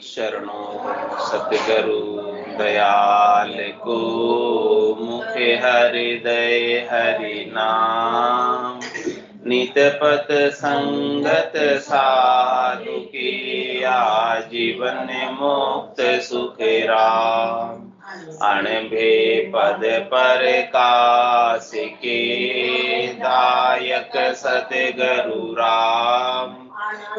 शरणों सतगुरु दयाल को, मुखे हृदय हरि नाम। नित पथ संगत साधु की, आजीवन मुक्त सुख राम। अणभे पद पर काश के, दायक सतगुरु राम।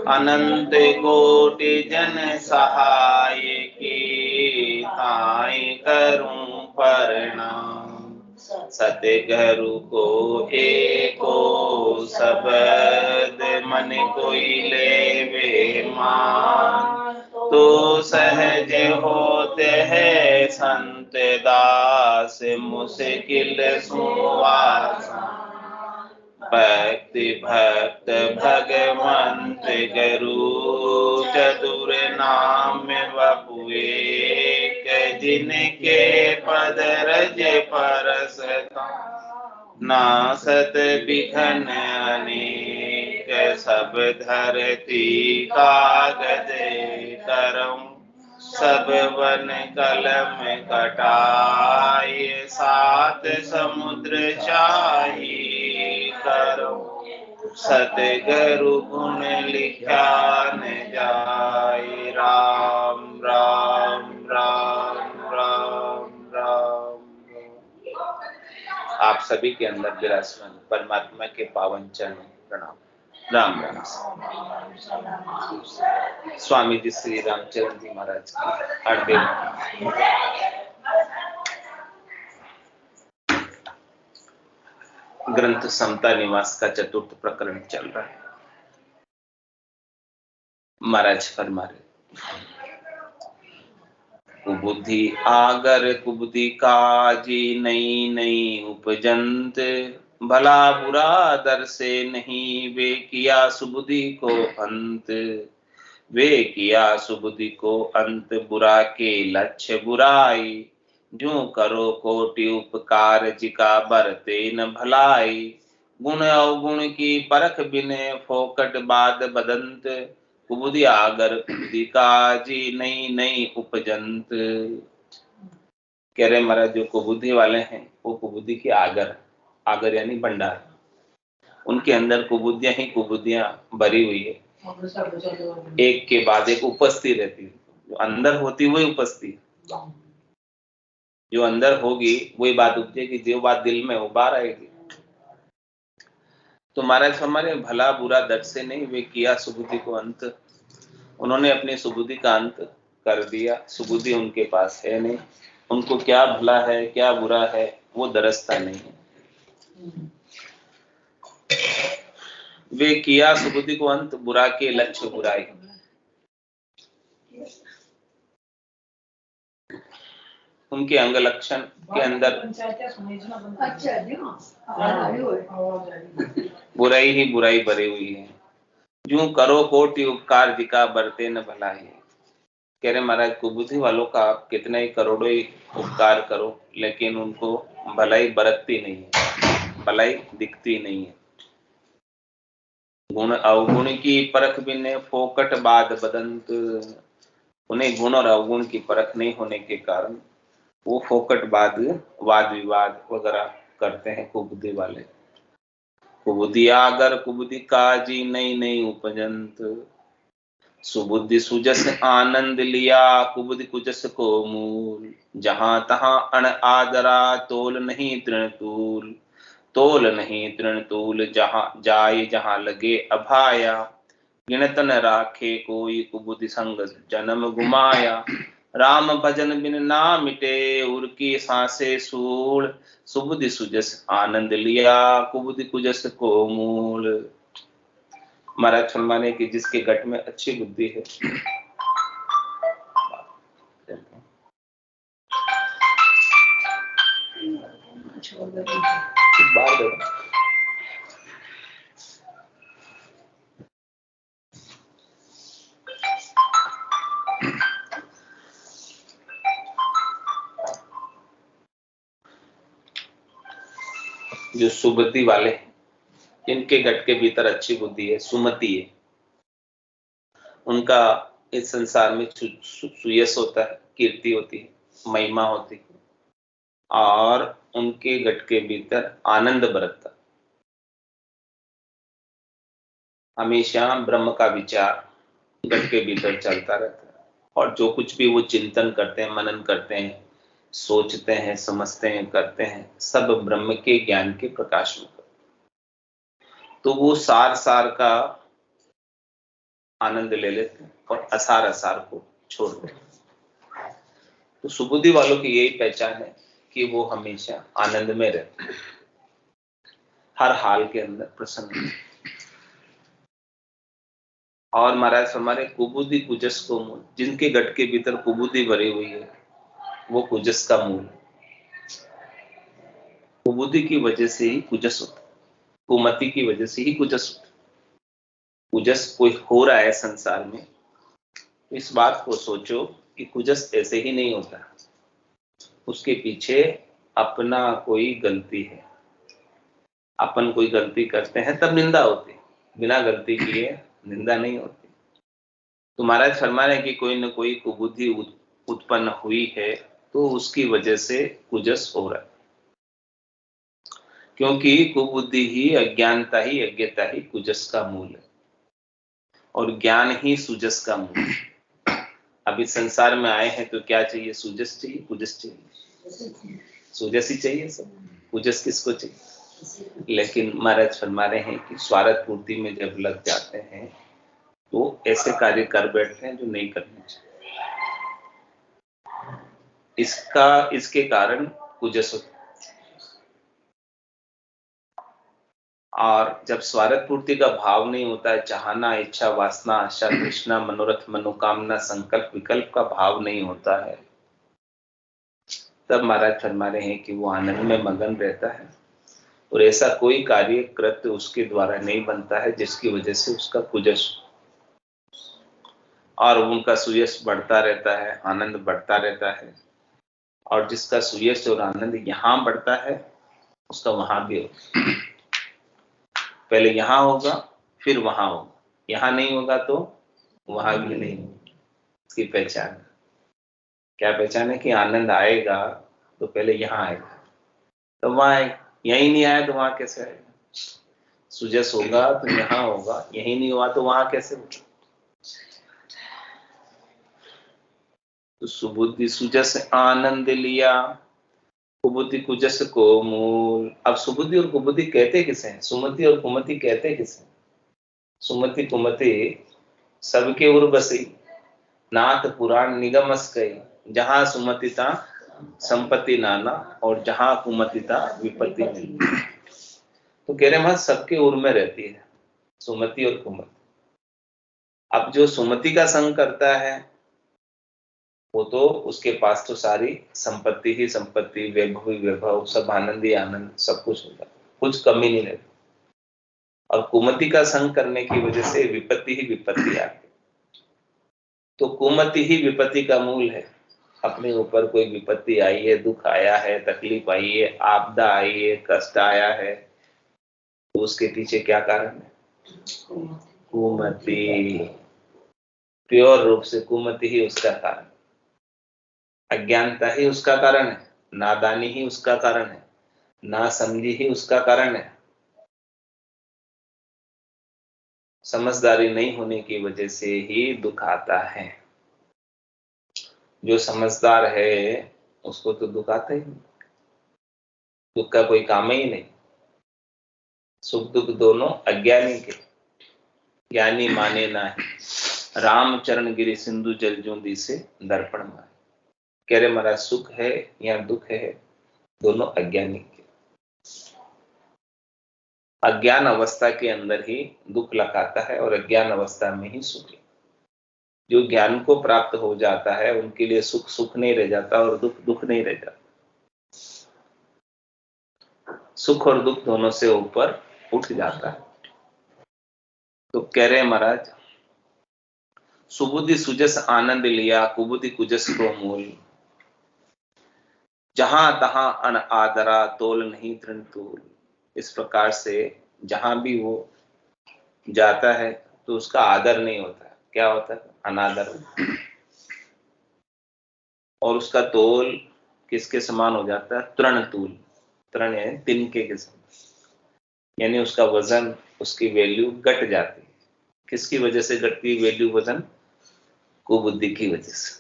अनंत कोटि जन सहाय की, ताई करूं प्रणाम। सतगुरु को एको शब्द, मन कोई लेवे मान। तो सहज होते है संत दास, मुश्किल सुआसान। भक्ति भक्त भगवंत गुरु, चतुर नाम वपुए। जिनके पद रज परसता, नासत बिघन अनेक। सब धरती कागज करऊं, सब वन कलम कटाए। सात समुद्र शाही करो, सतगुरु गुण लिखा न जाए। राम राम राम राम राम। आप सभी के अंदर विराजमान परमात्मा के पावन चरणों प्रणाम। राम राम। स्वामी जी श्री रामचरण जी महाराज की अड़बे ग्रंथ समता निवास का चतुर्थ प्रकरण चल रहा है। महाराज फरमा रहे, कुबुद्धि आगर कुबुद्धि काजी, नई नई उपजंत। भला बुरा दर से नहीं, वे किया सुबुद्धि को अंत। वे किया सुबुद्धि को अंत, बुरा के लक्ष्य बुराई। जो करो कोटि उपकार, जिका बरते न भलाई। गुण अवगुण की परख बिने, फोकट बाद बदंत। कुबुद्धि आगर कुबुद्धि काजी, नई नई उपजंत। कह रहे महाराज, जो कुबुद्धि वाले हैं वो कुबुद्धि की आगर, आगर यानी भंडार, उनके अंदर कुबुद्धियां ही कुबुद्धियां भरी हुई है। एक के बाद एक उपस्थित रहती है। जो अंदर होती वही उपस्थित, जो अंदर होगी वही बात उपजेगी, जो बात दिल में वो बाहर आएगी। तो महाराज हमारे भला बुरा दर से नहीं, वे किया सुबुद्धि को अंत। उन्होंने अपनी सुबुद्धि का अंत कर दिया। सुबुद्धि उनके पास है नहीं, उनको क्या भला है क्या बुरा है वो दरसता नहीं है। वे किया सुबुद्धि को अंत, बुरा के लक्ष्य बुराई। उनके अंग लक्षण के अंदर बुराई ही बुराई भरी हुई है। जो करो कोटि उपकार, जिका बरते न भलाई। कह रहे महाराज, कुबुद्धि वालों का आप कितना ही करोड़ों ही उपकार करो, लेकिन उनको भलाई बरतती नहीं है, भलाई दिखती नहीं है। गुण अवगुण की परख बिने, फोकट बाद बदंत। उन्हें गुण और अवगुण की परख नहीं होने के कारण वो फोकट बाद वाद विवाद वगैरह करते हैं कुबुद्धि वाले। कुबुद्धि आगर कुबुद्धि काजी, नई नई उपजंत। सुबुद्धि सुजस आनंद लिया, कुबुद्धि कुजस को मूल। जहां तहां अण आदरा, तोल नहीं तृण तूल। तोल नहीं तृण तूल, जहां जाए जहां लगे अभाया। गिनत न राखे कोई, कुबुद्धि संग जन्म गुमाया। राम भजन बिन ना मिटे, उर की सांसे सूल। सुबुद्धि सुजस आनंद लिया, कुबुद्धि कुजस को मूल। महाराज फरमाने की जिसके घट में अच्छी बुद्धि है, जो सुबुद्धि वाले हैं, जिनके घट के भीतर अच्छी बुद्धि है, सुमति है, उनका इस संसार में सुयश होता है, कीर्ति होती है, महिमा होती है, और उनके घट के भीतर आनंद बरतता, हमेशा ब्रह्म का विचार घट के भीतर चलता रहता है, और जो कुछ भी वो चिंतन करते हैं, मनन करते हैं, सोचते हैं, समझते हैं, करते हैं, सब ब्रह्म के ज्ञान के प्रकाश में करते हैं। तो वो सार सार का आनंद ले लेते हैं और असार असार को छोड़ देते हैं। तो सुबुद्धि वालों की यही पहचान है कि वो हमेशा आनंद में रहते हैं, हर हाल के अंदर प्रसन्न। और महाराज हमारे कुबुद्धि कुजस को मूल, जिनके घट के भीतर कुबुद्धि भरी हुई है, वो कुजस का मूल। कुबुद्धि की वजह से ही कुजस होता, कुमति की वजह से ही कुजस होता। कुजस कोई हो रहा है संसार में, इस बात को सोचो कि कुजस ऐसे ही नहीं होता, उसके पीछे अपना कोई गलती है। अपन कोई गलती करते हैं तब निंदा होती, बिना गलती किए निंदा नहीं होती। तो महाराज फरमा रहे हैं कि कोई न कोई कुबुद्धि उत्पन्न हुई है, तो उसकी वजह से कुजस हो रहा है, क्योंकि कुबुद्धि ही, अज्ञानता ही, अज्ञता ही कुजस का मूल है, और ज्ञान ही सुजस का मूल है। अभी संसार में आए हैं तो क्या चाहिए? सुजस चाहिए, कुजस चाहिए? सुजस ही चाहिए सब, कुजस किसको चाहिए? लेकिन महाराज फरमा रहे हैं कि स्वार्थ पूर्ति में जब लग जाते हैं तो ऐसे कार्य कर बैठते हैं जो नहीं करने चाहिए। इसके कारण कुजस होता। और जब स्वार्थ पूर्ति का भाव नहीं होता है, चाहना, इच्छा, वासना, आशा, तृष्णा, मनोरथ, मनोकामना, संकल्प, विकल्प का भाव नहीं होता है, तब महाराज फरमा रहे हैं कि वो आनंद में मगन रहता है, और ऐसा कोई कार्य कृत्य उसके द्वारा नहीं बनता है जिसकी वजह से उसका कुजस, और उनका सुयश बढ़ता रहता है, आनंद बढ़ता रहता है। और जिसका सुयश और आनंद यहां बढ़ता है, उसका वहां भी होगा। पहले यहां होगा, फिर वहां होगा, यहां नहीं होगा तो वहां भी नहीं होगा। इसकी पहचान क्या? पहचान है कि आनंद आएगा तो पहले यहां आएगा, तो वहां आएगा। यही नहीं आया तो वहां कैसे आएगा? सुजस होगा तो यहां होगा, यही नहीं हुआ तो वहां कैसे होगा? तो सुबुद्धि सुजस आनंद लिया, कुबुद्धि कुजस को मूल। अब सुबुद्धि और कुबुद्धि कहते किसे हैं? सुमति और कुमति कहते किसे? सुमति कुमति सबके उर बसी, नाथ पुराण निगमस गई, जहां सुमति ता संपत्ति नाना, और जहां कुमति ता विपत्ति मिली। तो कह रहे हैं सबके उर में रहती है सुमति और कुमति। अब जो सुमति का संग करता है वो तो उसके पास तो सारी संपत्ति ही संपत्ति, वैभव ही वैभव, सब आनंद ही आनंद, सब कुछ होगा, कुछ कमी नहीं रहती। और कुमति का संग करने की वजह से विपत्ति ही विपत्ति आ गई। तो कुमति ही विपत्ति का मूल है। अपने ऊपर कोई विपत्ति आई है, दुख आया है, तकलीफ आई है, आपदा आई है, कष्ट आया है, तो उसके पीछे क्या कारण है? कुमति। प्योर रूप से कुमति ही उसका कारण, अज्ञानता ही उसका कारण है, नादानी ही उसका कारण है, ना समझी ही उसका कारण है। समझदारी नहीं होने की वजह से ही दुख आता है। जो समझदार है उसको तो दुख आता ही नहीं, दुख का कोई काम ही नहीं। सुख दुख दोनों अज्ञानी के, ज्ञानी माने नाही, राम चरण गिरी सिंधु जल जूंदी से दर्पण मारे। कह रहे महाराज सुख है या दुख है, दोनों अज्ञानी के। अज्ञान अवस्था के अंदर ही दुख लगाता है, और अज्ञान अवस्था में ही सुख। जो ज्ञान को प्राप्त हो जाता है उनके लिए सुख सुख नहीं रह जाता, और दुख दुख नहीं रह जाता। सुख और दुख दोनों से ऊपर उठ जाता है। तो कह रहे महाराज सुबुद्धि सुजस आनंद लिया, कुबुद्धि कुजस को मूल, जहां तहां अन आदरा, तोल नहीं तृण तूल। इस प्रकार से जहां भी वो जाता है तो उसका आदर नहीं होता, क्या होता है, अनादर। और उसका तोल किसके समान हो जाता है, तृण तूल। तृण है तिनके के समान, यानी उसका वजन, उसकी वैल्यू घट जाती है। किसकी वजह से घटती है वैल्यू, वजन, कुबुद्धि की वजह से।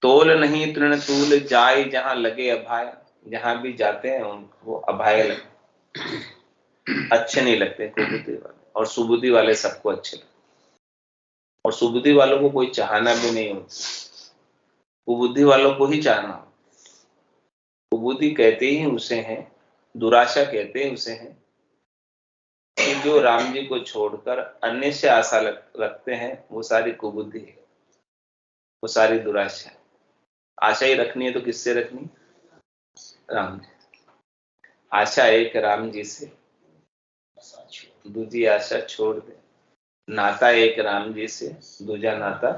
तोल नहीं तृण तूल, जाय जहां लगे अभाय। जहां भी जाते हैं उनको अभाय लगते, अच्छे नहीं लगते कुबुद्धि वाले, और सुबुद्धि वाले सबको अच्छे लगते। और सुबुद्धि वालों को कोई चाहना भी नहीं होता, कुबुद्धि वालों को ही चाहना होता। कुबुद्धि कहते ही उसे हैं, दुराशा कहते ही उसे हैं कि जो राम जी को छोड़कर अन्य से आशा रखते हैं, वो सारी कुबुद्धि है, वो सारी दुराशा है। आशा ही रखनी है तो किससे रखनी, राम जी। आशा एक राम जी से, दूसरी आशा छोड़ दे। नाता एक राम जी से, दूजा नाता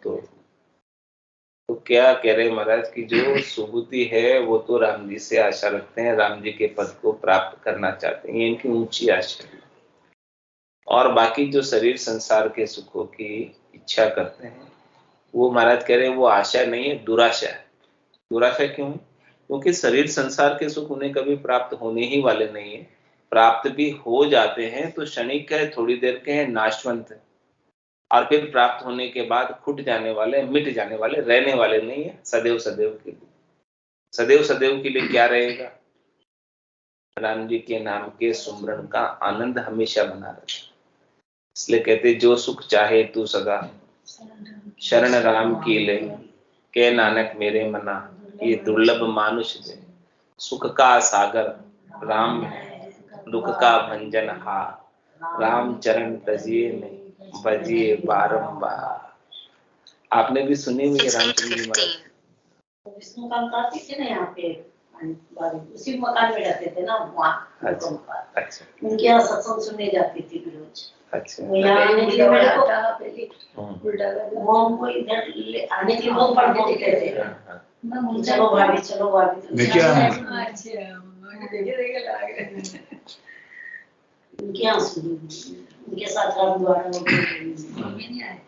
तो क्या कह रहे महाराज कि जो सुबुद्धि है वो तो राम जी से आशा रखते हैं, राम जी के पद को प्राप्त करना चाहते हैं, ये इनकी ऊंची आशा है। और बाकी जो शरीर संसार के सुखों की इच्छा करते हैं, वो महाराज कह रहे हैं वो आशा नहीं है, दुराशा है। दुराशा क्यों है, क्योंकि शरीर संसार के सुख उन्हें कभी प्राप्त होने ही वाले नहीं है। प्राप्त भी हो जाते हैं तो क्षणिक है, थोड़ी देर के हैं, नाशवंत है। और फिर प्राप्त होने के बाद खुट जाने वाले, मिट जाने वाले, रहने वाले नहीं है सदैव सदैव के लिए। सदैव सदैव के लिए क्या रहेगा, राम जी के नाम के सुमरण का आनंद हमेशा बना रहे। इसलिए कहते जो सुख चाहे तू सदा, शरण राम की ले, के नानक मेरे मना, ये दुर्लभ मानुष दे। सुख का सागर राम है, दुख का भंजन हार, राम चरण तजिए नहीं, बजिए बारंबार। आपने भी सुनी हुई है रामचंद्र जी महाराज, विष्णु काम करते थे ना यहाँ पे, उसी मकान में रहते थे ना वहाँ। अच्छा, उनके यहाँ सत्संग सुनने जाती थी रोज। अच्छा, यहाँ आने के लिए मेरे को वो हमको इधर आने के लिए बहुत पढ़ देते थे, चलो भाभी चलो भाभी। उनके यहाँ सुनी, उनके साथ राम द्वारा मम्मी नहीं आए।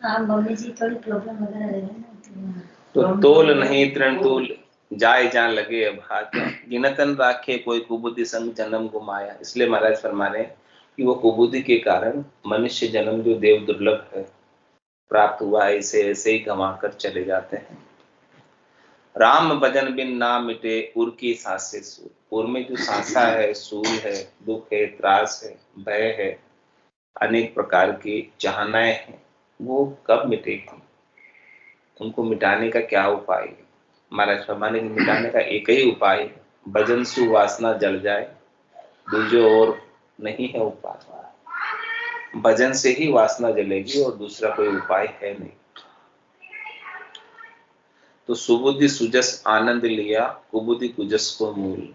हाँ मम्मी जी थोड़ी प्रॉब्लम वगैरह है ना, तो तोल नहीं तृण तूल, जाए जहां लगे अभाग, गिनतन राखे कोई कुबुद्धि संग जन्म गुमाया। इसलिए महाराज फरमा रहे हैं कि वो कुबुद्धि के कारण मनुष्य जन्म जो देव दुर्लभ है प्राप्त हुआ है, इसे ऐसे ही गंवा कर चले जाते हैं। राम भजन बिन ना मिटे उर की सांसें सूल। उर में जो सांसा है, सूल है, दुख है, त्रास है, भय है, अनेक प्रकार की चाहनाएं हैं, वो कब मिटेगी, उनको मिटाने का क्या उपाय है। महाराज फरमाने की मिटाने का एक ही उपाय है, भजन सु वासना जल जाए, दूसरे और नहीं है उपाय। भजन से ही वासना जलेगी और दूसरा कोई उपाय है नहीं। तो सुबुद्धि सुजस आनंद लिया, कुबुद्धि कुजस को मूल।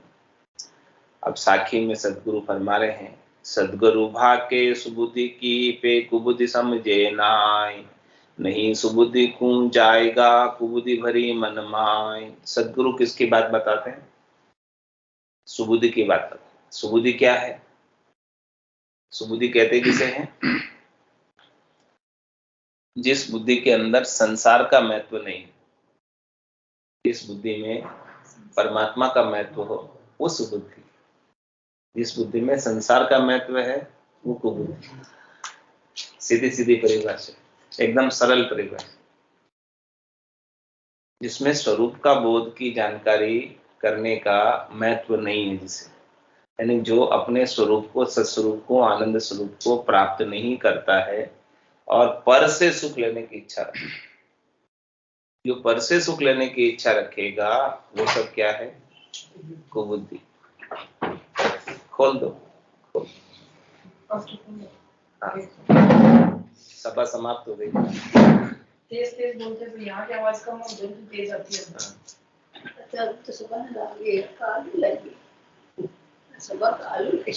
अब साखी में सदगुरु फरमा रहे हैं, सदगुरु भाके सुबुद्धि की पे कुबुद्धि समझे नाय, नहीं सुबुद्धि कूं जाएगा कुबुद्धि भरी मन माय। सदगुरु किसकी बात बताते हैं, सुबुद्धि की बात बताते हैं। सुबुद्धि क्या है, सुबुद्धि कहते किसे हैं, जिस बुद्धि के अंदर संसार का महत्व नहीं, जिस बुद्धि में परमात्मा का महत्व हो वो सुबुद्धि। जिस बुद्धि में संसार का महत्व है वो कुबुद्धि। सीधी सीधी परिभाषा, एकदम सरल परिभाषा, जिसमें स्वरूप का बोध की जानकारी करने का महत्व नहीं है, जिसे यानी जो अपने स्वरूप को, सत्स्वरूप को, आनंद स्वरूप को प्राप्त नहीं करता है और पर से सुख लेने की इच्छा रखता है। जो पर से सुख लेने की इच्छा रखेगा वो सब क्या है, कुबुद्धि। खोल दो, खोल। सभा समाप्त हो गई। तेज तेज बोलते तो यहाँ की आवाज कम हो जाती, तेज आती है। अच्छा तो सुबह ना लगी काली लगी, सुबह कालू लगी।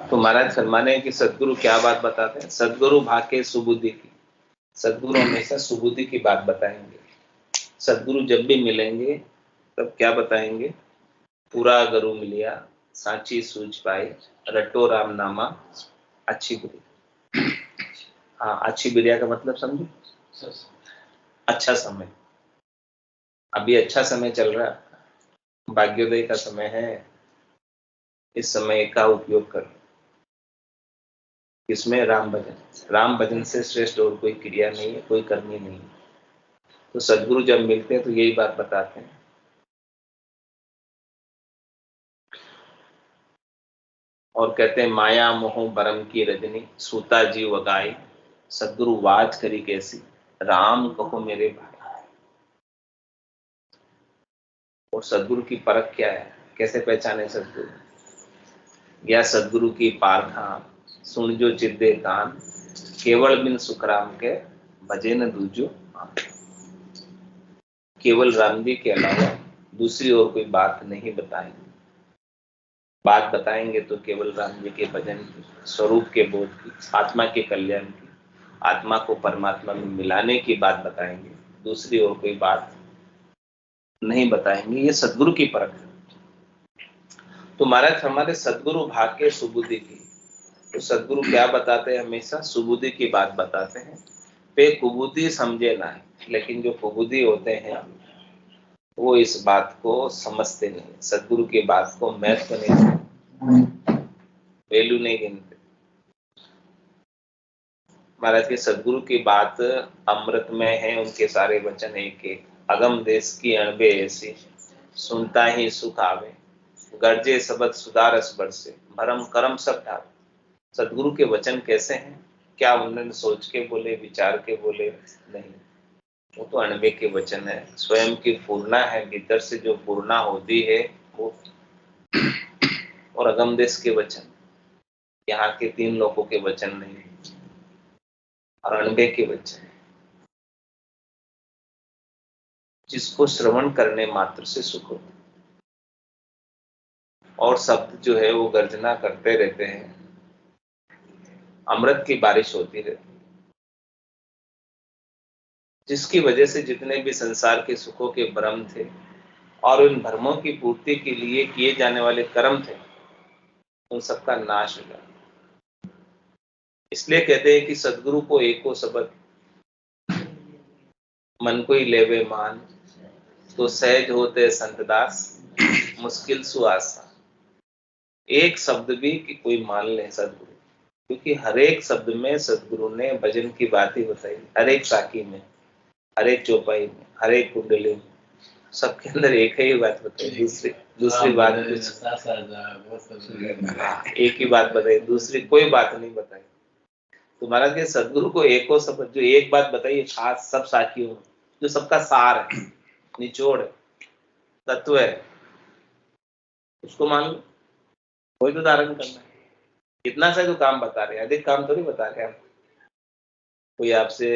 तो महाराज फरमाने कि सदगुरु क्या बात बताते हैं, सदगुरु भाके सुबुद्धि की। सदगुरु हमेशा सुबुद्धि की बात बताएंगे। सदगुरु जब भी मिलेंगे तब क्या बताएंगे? पूरा गुरु मिलिया सांची सूझ पाए, रटो राम नामा अच्छी बिरिया। हाँ, अच्छी बिरिया का मतलब समझो, अच्छा समय। अभी अच्छा समय चल रहा है, भाग्योदय का समय है। इस समय का उपयोग करो। इसमें राम भजन, राम भजन से श्रेष्ठ और कोई क्रिया नहीं है, कोई करनी नहीं है। तो सदगुरु जब मिलते हैं तो यही बात बताते हैं। और कहते हैं माया मोह बरम की रजनी, सूता जीव वगाई, सदगुरु वाज करी कैसी, राम कहो मेरे भाई। और सदगुरु की परख क्या है, कैसे पहचाने सदगुरु? या सदगुरु की पारखान सुन जो चिद्दे कान, केवल बिन सुखराम के भजे न दूजो। केवल राम जी के अलावा दूसरी और कोई बात नहीं बताएंगे। बात बताएंगे तो केवल राम जी के भजन की, स्वरूप के बोध की, आत्मा के कल्याण की, आत्मा को परमात्मा में मिलाने की बात बताएंगे। दूसरी और कोई बात नहीं बताएंगे। ये सदगुरु की परख है। तो महाराज हमारे सदगुरु भाग्य सुबुद्धि की, तो सदगुरु क्या बताते हैं? हमेशा सुबुद्धि की बात बताते हैं। पे कुबुद्धि समझे ना है, लेकिन जो कुबुद्धि होते हैं वो इस बात को समझते नहीं, सदगुरु की बात को महत्व नहीं देते, वैल्यू नहीं गिनते। महाराज के सदगुरु की बात अमृत में है, उनके सारे वचन एक एक। अगम देश की अणबे ऐसी, सुनता ही सुख आवे, गर्जे शब्द सुधारस बरसे, भरम करम सब ढावे। सदगुरु के वचन कैसे हैं? क्या उन्होंने सोच के बोले, विचार के बोले? नहीं, वो तो अणबे के वचन है, स्वयं की पूर्णा है, भीतर से जो पूर्णा होती है वो। और अगम देश के वचन, यहाँ के 3 लोगों के वचन नहीं, और अणबे के वचन, जिसको श्रवण करने मात्र से सुख हो। और शब्द जो है वो गर्जना करते रहते हैं, अमृत की बारिश होती रहती है, जिसकी वजह से जितने भी संसार के सुखों के भ्रम थे और उन भ्रमों की पूर्ति के लिए किए जाने वाले कर्म थे, उन सबका नाश हो गया। इसलिए कहते हैं कि सदगुरु को एको शब्द मन को ही लेवे मान, तो सहज होते संतदास, मुश्किल सुआसा। एक शब्द भी कि कोई मान ले सदगुरु, क्योंकि हर एक शब्द में सदगुरु ने भजन की बात ही बताई। हर एक साखी में, हर एक चौपाई में, हर एक कुंडली में, सबके अंदर एक ही बात बताई, दूसरी बात कुछ, एक ही बात बताई, दूसरी कोई बात नहीं बताई। तो महाराज के सदगुरु को एको शब्द, जो एक बात बताइए खास सब साखियों में, जो सबका सार है, निचोड़ है, तत्व है, उसको मान लो। कोई तो धारण करना है। इतना सा जो काम बता रहे हैं, अधिक काम तो नहीं बता रहे हैं। कोई आपसे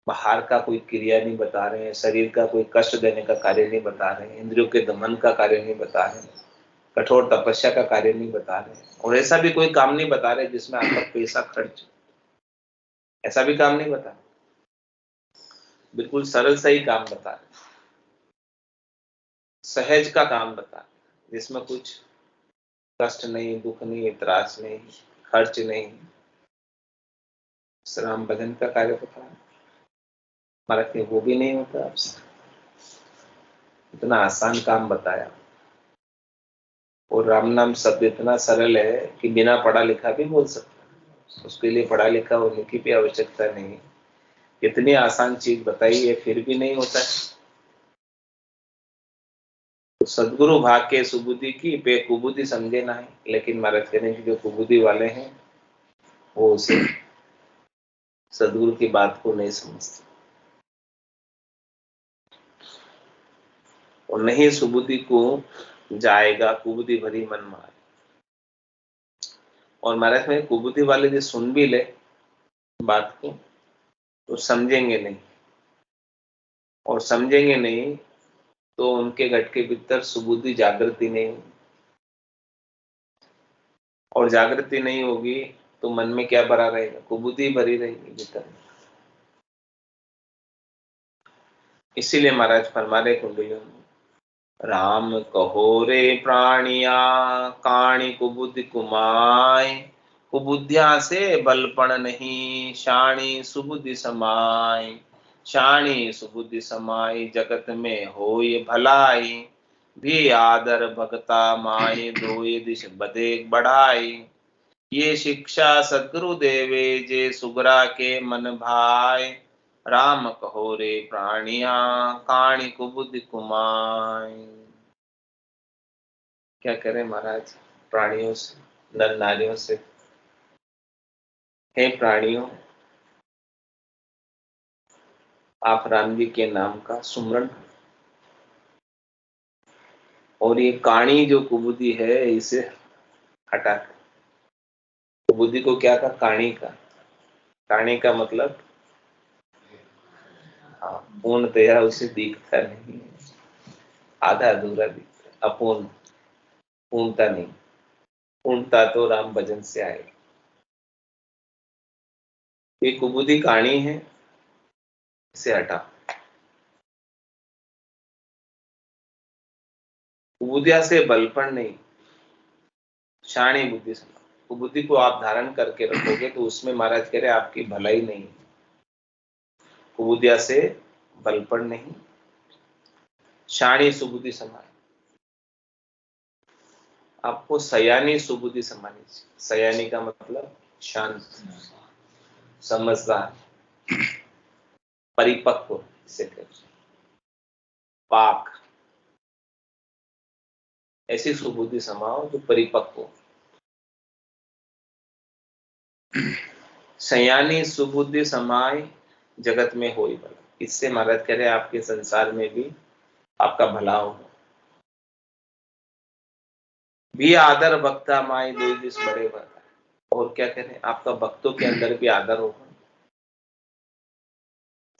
बाहर का कोई क्रिया नहीं बता रहे हैं, शरीर का कोई कष्ट देने का कार्य नहीं बता रहे हैं, इंद्रियों के दमन का कार्य नहीं बता रहे हैं, कठोर तपस्या का कार्य नहीं बता रहे हैं, और ऐसा भी कोई काम नहीं बता रहे जिसमें आपका पैसा खर्च, ऐसा भी काम नहीं बता। बिल्कुल सरल सही काम बता रहे, सहज का काम बता रहे, जिसमें कुछ कष्ट नहीं, दुख नहीं, त्रास नहीं, खर्च नहीं, श्राम भजन का कार्य बता रहे। महाराज वो भी नहीं होता आपसे। इतना आसान काम बताया, और राम नाम शब्द इतना सरल है कि बिना पढ़ा लिखा भी बोल सकता है, उसके लिए पढ़ा लिखा होने की भी आवश्यकता नहीं। इतनी आसान चीज बताई है फिर भी नहीं होता है। तो सदगुरु भाग के सुबुद्धि की पे कुबुद्धि समझे ना है, लेकिन महाराज कहने की जो कुबुद्धि वाले हैं वो उसे सदगुरु की बात को नहीं समझते, और नहीं सुबुद्धि को जाएगा कुबुद्धि भरी मन मार। और महाराज में कुबुद्धि वाले जो सुन भी ले बात को तो समझेंगे नहीं, और समझेंगे नहीं तो उनके घट के भीतर सुबुद्धि जागृति नहीं होगी, और जागृति नहीं होगी तो मन में क्या भरा रहेगा? कुबुद्धि भरी रहेगी भीतर। इसीलिए महाराज फरमा रहे कुंडलियों में, राम कहो रे प्राणिया काणी कुबुद्धि कुमाय, कुबुद्धिया से बलपण नहीं शाणी सुबुद्धि समाय, शाणी सुबुद्धि समाई जगत में होय भलाई, भी आदर भगता माय दोय दिश बदे बढ़ाई, ये शिक्षा सद्गुरु देवे जे सुगरा के मन भाई, राम कहो रे प्राणिया काणी कुबुद्धि कुमाय। क्या करें महाराज प्राणियों से, नर नारियों से। हे प्राणियों, आप राम जी के नाम का सुमरण, और ये काणी जो कुबुद्धि है इसे हटा, कुबुद्धि को क्या कहा, काणी का। काणी का मतलब हाँ, पूर्णतया उसे दिखता नहीं, आधा अधूरा दिखता, अपूर्ण, पूर्णता नहीं। पूर्णता तो राम भजन से आएगी। ये कुबुद्धि काणी है, इसे हटा। कुबुद्धिया से बलपण नहीं, शाणी बुद्धि से। कुबुद्धि को आप धारण करके रखोगे तो उसमें महाराज कह रहे आपकी भलाई नहीं। कुबुद्धिया से बलपण नहीं, शाणी सुबुद्धि समाए। आपको सयानी सुबुद्धि समानी चाहिए। सयानी का मतलब शांत, समझदार, परिपक्व, इसे कहते पाक। ऐसी सुबुद्धि समाओ जो परिपक्व। सयानी सुबुद्धि समाए जगत में होई भला। इससे महाराज कह रहे आपके संसार में भी आपका भला हो। भी आदर भक्ता माई दो दिस बड़े भला। और क्या करें, आपका भक्तों के अंदर भी आदर होगा।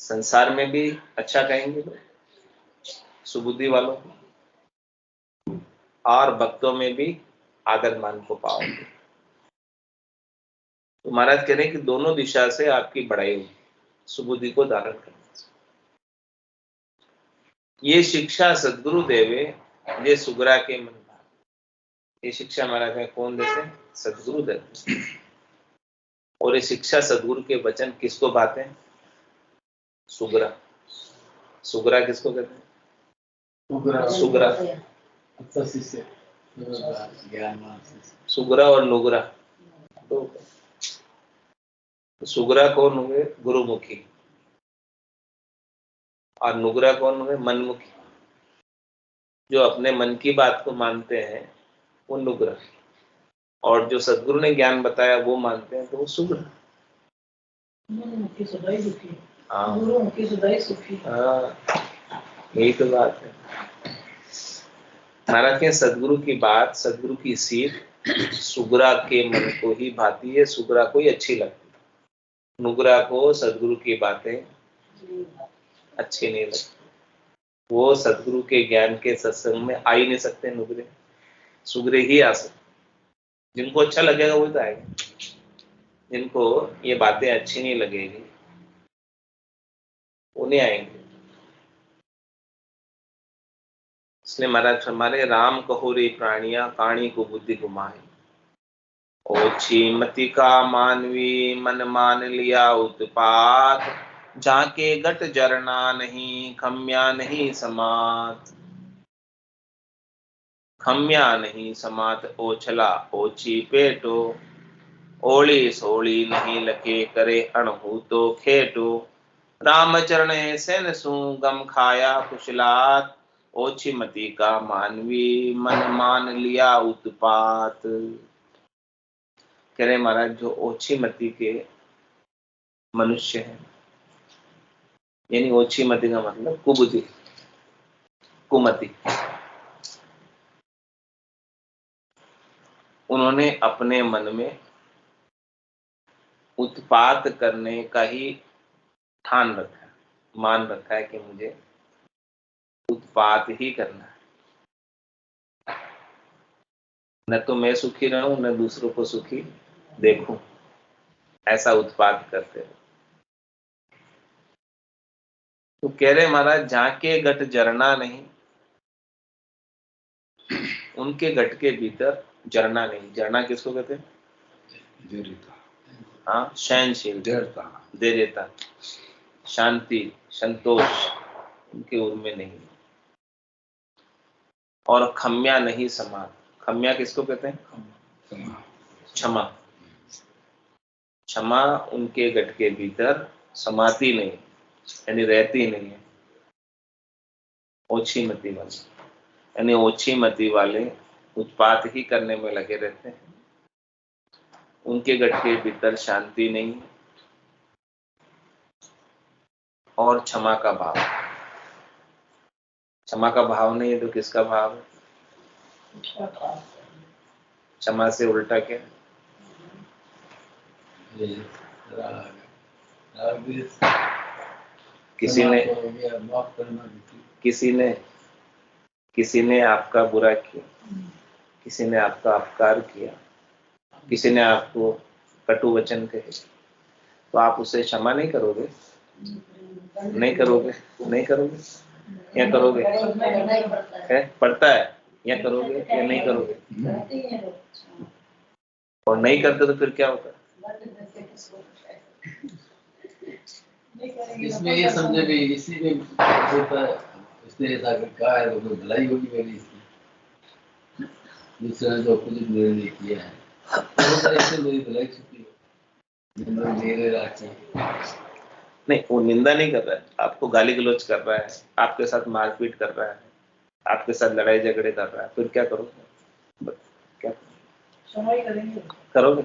संसार में भी अच्छा कहेंगे लोग सुबुद्धि वालों को, और भक्तों में भी आदर मान को पाओगे। तो महाराज कह रहे हैं कि दोनों दिशा से आपकी बढ़ाई होगी, सुबुद्धि को धारण करने से। ये शिक्षा सद्गुरु देवे ये सुगरा के मन भाव। ये शिक्षा महाराज में कौन देते हैं, सद्गुरु देते हैं। और ये शिक्षा सद्गुरु के वचन किसको भाते हैं, सुगरा। सुगरा किसको कहते हैं, सुगरा। सुगरा और नुगरा तो सुगरा कौन हुए, गुरुमुखी, और नुगरा कौन हुए, मनमुखी। जो अपने मन की बात को मानते हैं वो नुगरा, और जो सद्गुरु ने ज्ञान बताया वो मानते हैं तो वो सुगरा। हाँ, यही तो बात है। महाराज के सद्गुरु की बात, सद्गुरु की सीख सुगरा के मन को ही भाती है, सुगरा को ही अच्छी लगती है। नुगरा को सद्गुरु की बातें अच्छी नहीं लगती। वो सद्गुरु के ज्ञान के सत्संग में आ ही नहीं सकते नुगरे, सुगरे ही आ सकते। जिनको अच्छा लगेगा वो तो आएगा, जिनको ये बातें अच्छी नहीं लगेगी वो नहीं आएंगे। इसलिए महाराज हमारे राम कहो रे प्राणिया काणी को बुद्धि घुमाए, ओछी मति का मानवी मन मान लिया उत्पात, जाके गट जरना नहीं खम्या नहीं समात। खम्या नहीं समात ओछला ओछी पेटो, ओली सोली नहीं लके करे अणहू तो खेटो। रामचरण सेन सु गम खाया कुशलात, ओछी मति का मानवी मन मान लिया उत्पात। कह रहे महाराज जो ओछी मति के मनुष्य हैं, यानी ओछी मति का मतलब कुबुद्धि, कुमति, उन्होंने अपने मन में उत्पात करने का ही ठान रखा है, मान रखा है कि मुझे उत्पात ही करना है। न तो मैं सुखी रहूं न दूसरों को सुखी देखूं, ऐसा उत्पात करते रहो। तो कह रहे महाराज, झांके घट जरना नहीं, उनके घट के भीतर जरना नहीं। जरना किसको कहते हैं? हाँ, सहनशील, धैर्यता, शांति, संतोष उनके उनमें नहीं। और खम्या नहीं समा। खम्या किसको कहते हैं? क्षमा। क्षमा उनके घट के भीतर समाती नहीं, यानी रहती नहीं है। ओछी मति वाले, यानी ओछी मति वाले उत्पात ही करने में लगे रहते हैं। उनके घट के भीतर शांति नहीं है और क्षमा का भाव। क्षमा का भाव नहीं है तो किसका भाव है? क्षमा से उल्टा क्या? किसी ने आपका बुरा किया, किसी ने आपका अपकार किया, किसी ने आपको कटु वचन कहे, तो आप उसे क्षमा नहीं करोगे? नहीं करोगे? नहीं करोगे या करोगे? है पड़ता है, या करोगे या नहीं करोगे? और नहीं करते तो फिर क्या होता है? इसमें ये समझे भी इसी में होता है, इसने ऐसा कहा है तो भलाई होगी मेरी। इसकी दूसरे ने जो कुछ निर्णय किया है तो ऐसे मेरी भलाई छुपी नहीं, वो निंदा नहीं कर रहा है, आपको गाली गलौज कर रहा है, आपके साथ मारपीट कर रहा है, आपके साथ लड़ाई झगड़े कर रहा है, फिर क्या करोगे? क्या करोगे?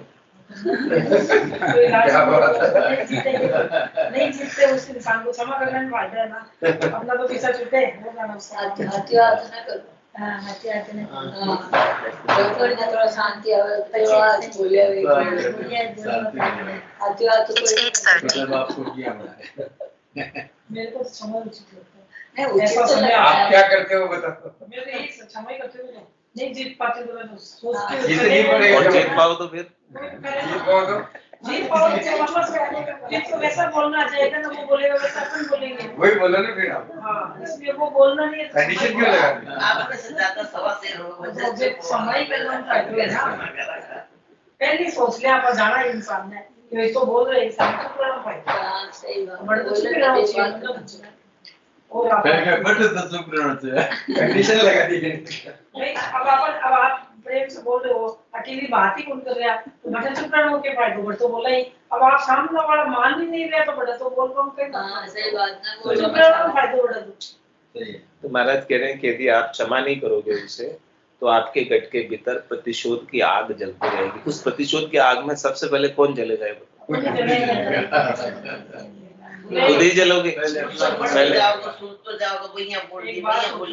नहीं जीतते उस इंसान को क्षमा करने में फायदा है ना, अपना तो पीछा छूटे वो गाना थोड़ा शांति मेरे को क्षमा उचित लगता है। आप क्या करते हो बताओ? मैं तो यही क्षमा ही करते हो। नहीं जीत पाते तो मैं सोचती हूँ जीत पाओ तो फिर जीत पाओ तो वापस जिसको वैसा बोलना चाहिए ना वो बोलेगा, वैसा अपन बोलेंगे। वही बोला ना फिर आप। हाँ, इसलिए वो बोलना नहीं है। कंडीशन क्यों लगा? आपने से ज्यादा सवा से समय करना चाहिए ना। पहले सोच लिया आप जाना इंसान ने, ये तो बोल रहे इंसान को पूरा फायदा। सही बात। बड़े तो चुप रहना चाहिए। और कंडीशन लगा दी। नहीं, अब आप प्रेम से बोल रहे हो, अकेली बात ही कौन कर रहा है, तो बड़ा चुप रहना हो के फायदा। बड़ा तो बोला ही, अब आप सामने वाला मान ही नहीं रहा तो बड़ा तो बोल कम कर। हां सही बात ना, वो चुप रहना फायदा बड़ा तो महाराज कह रहे हैं कि यदि आप क्षमा नहीं करोगे उसे, तो आपके गट के भीतर प्रतिशोध की आग जलती रहेगी। उस प्रतिशोध की आग में सबसे पहले कौन जलेगा? खुद ही जलोगे पहले।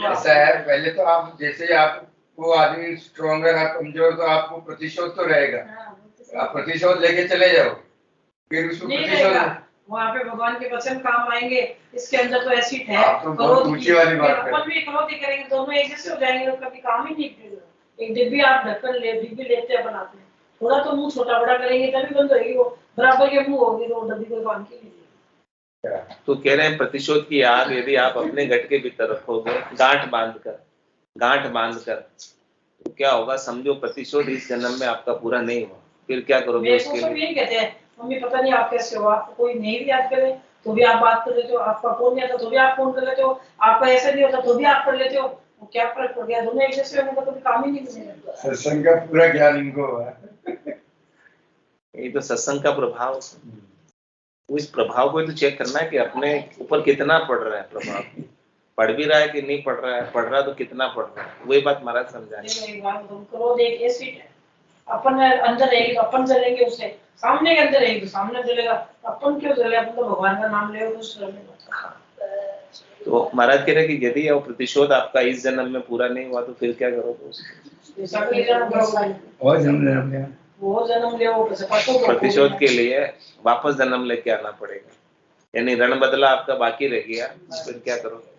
ऐसा है, पहले तो आप जैसे आपको आदमी स्ट्रॉन्ग है, आप कमजोर, तो आपको प्रतिशोध तो रहेगा। आप प्रतिशोध लेके चले जाओ, फिर उसको प्रतिशोध वहाँ पे भगवान के वचन काम आएंगे। इसके अंदर तो एसिड है, बहुत ऊंची वाली बात है। अपन भी क्रोध करेंगे, दोनों एक जैसे हो जाएंगे तो कभी काम ही नहीं करेगा। एक डिब्बी आप ढक्कन डिब्बी लेते हैं बनाते हैं, थोड़ा तो मुंह छोटा बड़ा करेंगे तभी बंद होगी, वो बराबर के मुंह होगी तो डब्बी कोई काम की नहीं। तो कह रहे हैं प्रतिशोध की आग यदि आप अपने घट के भीतर रखोगे गांठ बांधकर, तो क्या होगा? समझो प्रतिशोध इस जन्म में आपका पूरा नहीं हुआ, फिर क्या करोगे उसके लिए? यही कहते हैं मम्मी पता नहीं आप कैसे हो, आपको कोई नहीं भी याद करे तो भी आप बात कर लेते हो, आपका फोन नहीं आता तो भी आप फोन कर लेते हो, आपका ऐसा नहीं होता तो भी आप कर लेते हो। वो क्या फर्क पड़ गया? दोनों एक जैसे होने का कभी काम ही नहीं बनेगा। सत्संग का पूरा ज्ञान इनको हुआ। यही तो सत्संग का प्रभाव। उस प्रभाव को तो चेक करना है कि अपने ऊपर कितना पड़ रहा है प्रभाव। पढ़ भी रहा है कि नहीं पढ़ रहा है, पढ़ रहा तो कितना पढ़ रहा है, वही बात महाराज समझाएंगे। क्रोध एक एसिड है, अपन अंदर रहेगी तो अपन जलेंगे, उससे सामने के अंदर रहेगी तो सामने जलेगा। अपन क्यों जले? अपन तो भगवान का नाम ले कुछ जलेगा। तो महाराज कह रहे कि यदि वो प्रतिशोध आपका इस जन्म में पूरा नहीं हुआ तो फिर क्या करोगे उसको? वो जन्म ले वो प्रतिशोध के लिए वापस जन्म लेके आना पड़ेगा, यानी रण बदला आपका बाकी रह गया, फिर क्या करोगे?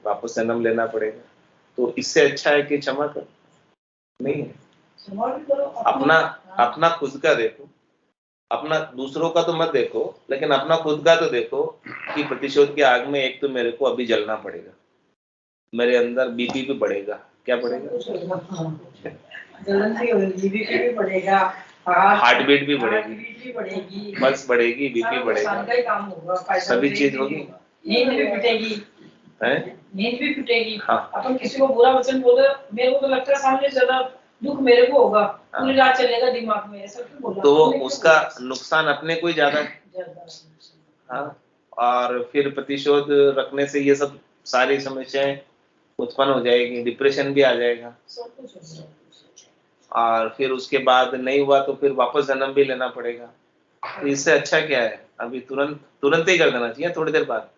वापस जन्म लेना पड़ेगा। तो इससे अच्छा है कि क्षमा करो। नहीं है, अपना खुद का देखो, अपना दूसरों का तो मत देखो, लेकिन अपना खुद का तो देखो कि प्रतिशोध की आग में एक तो मेरे को अभी जलना पड़ेगा, मेरे अंदर बीपी भी बढ़ेगा, क्या बढ़ेगा, जलन भी होगी, बीपी भी बढ़ेगा, हार्ट बीट भी बढ़ेगी, भी बढ़ेगी, पल्स बढ़ेगी, बीपी बढ़ेगा, का ही काम होगा, सभी चीज होगी, नींद भी पिटेगी, है नींद भी पिटेगी। हाँ। अपन किसी को बुरा वचन बोले, मेरे को तो लगता है सामने ज्यादा दुख मेरे को होगा, पूरी रात चलेगा दिमाग में, ऐसा क्यों बोला, तो उसका नुकसान अपने को ही ज्यादा है। हाँ, और फिर प्रतिशोध रखने से ये सब सारी समस्याएं उत्पन्न हो जाएगी, डिप्रेशन भी आ जाएगा, और फिर उसके बाद नहीं हुआ तो फिर वापस जन्म भी लेना पड़ेगा। तो इससे अच्छा क्या है, अभी तुरंत ही कर देना चाहिए, थोड़ी देर बाद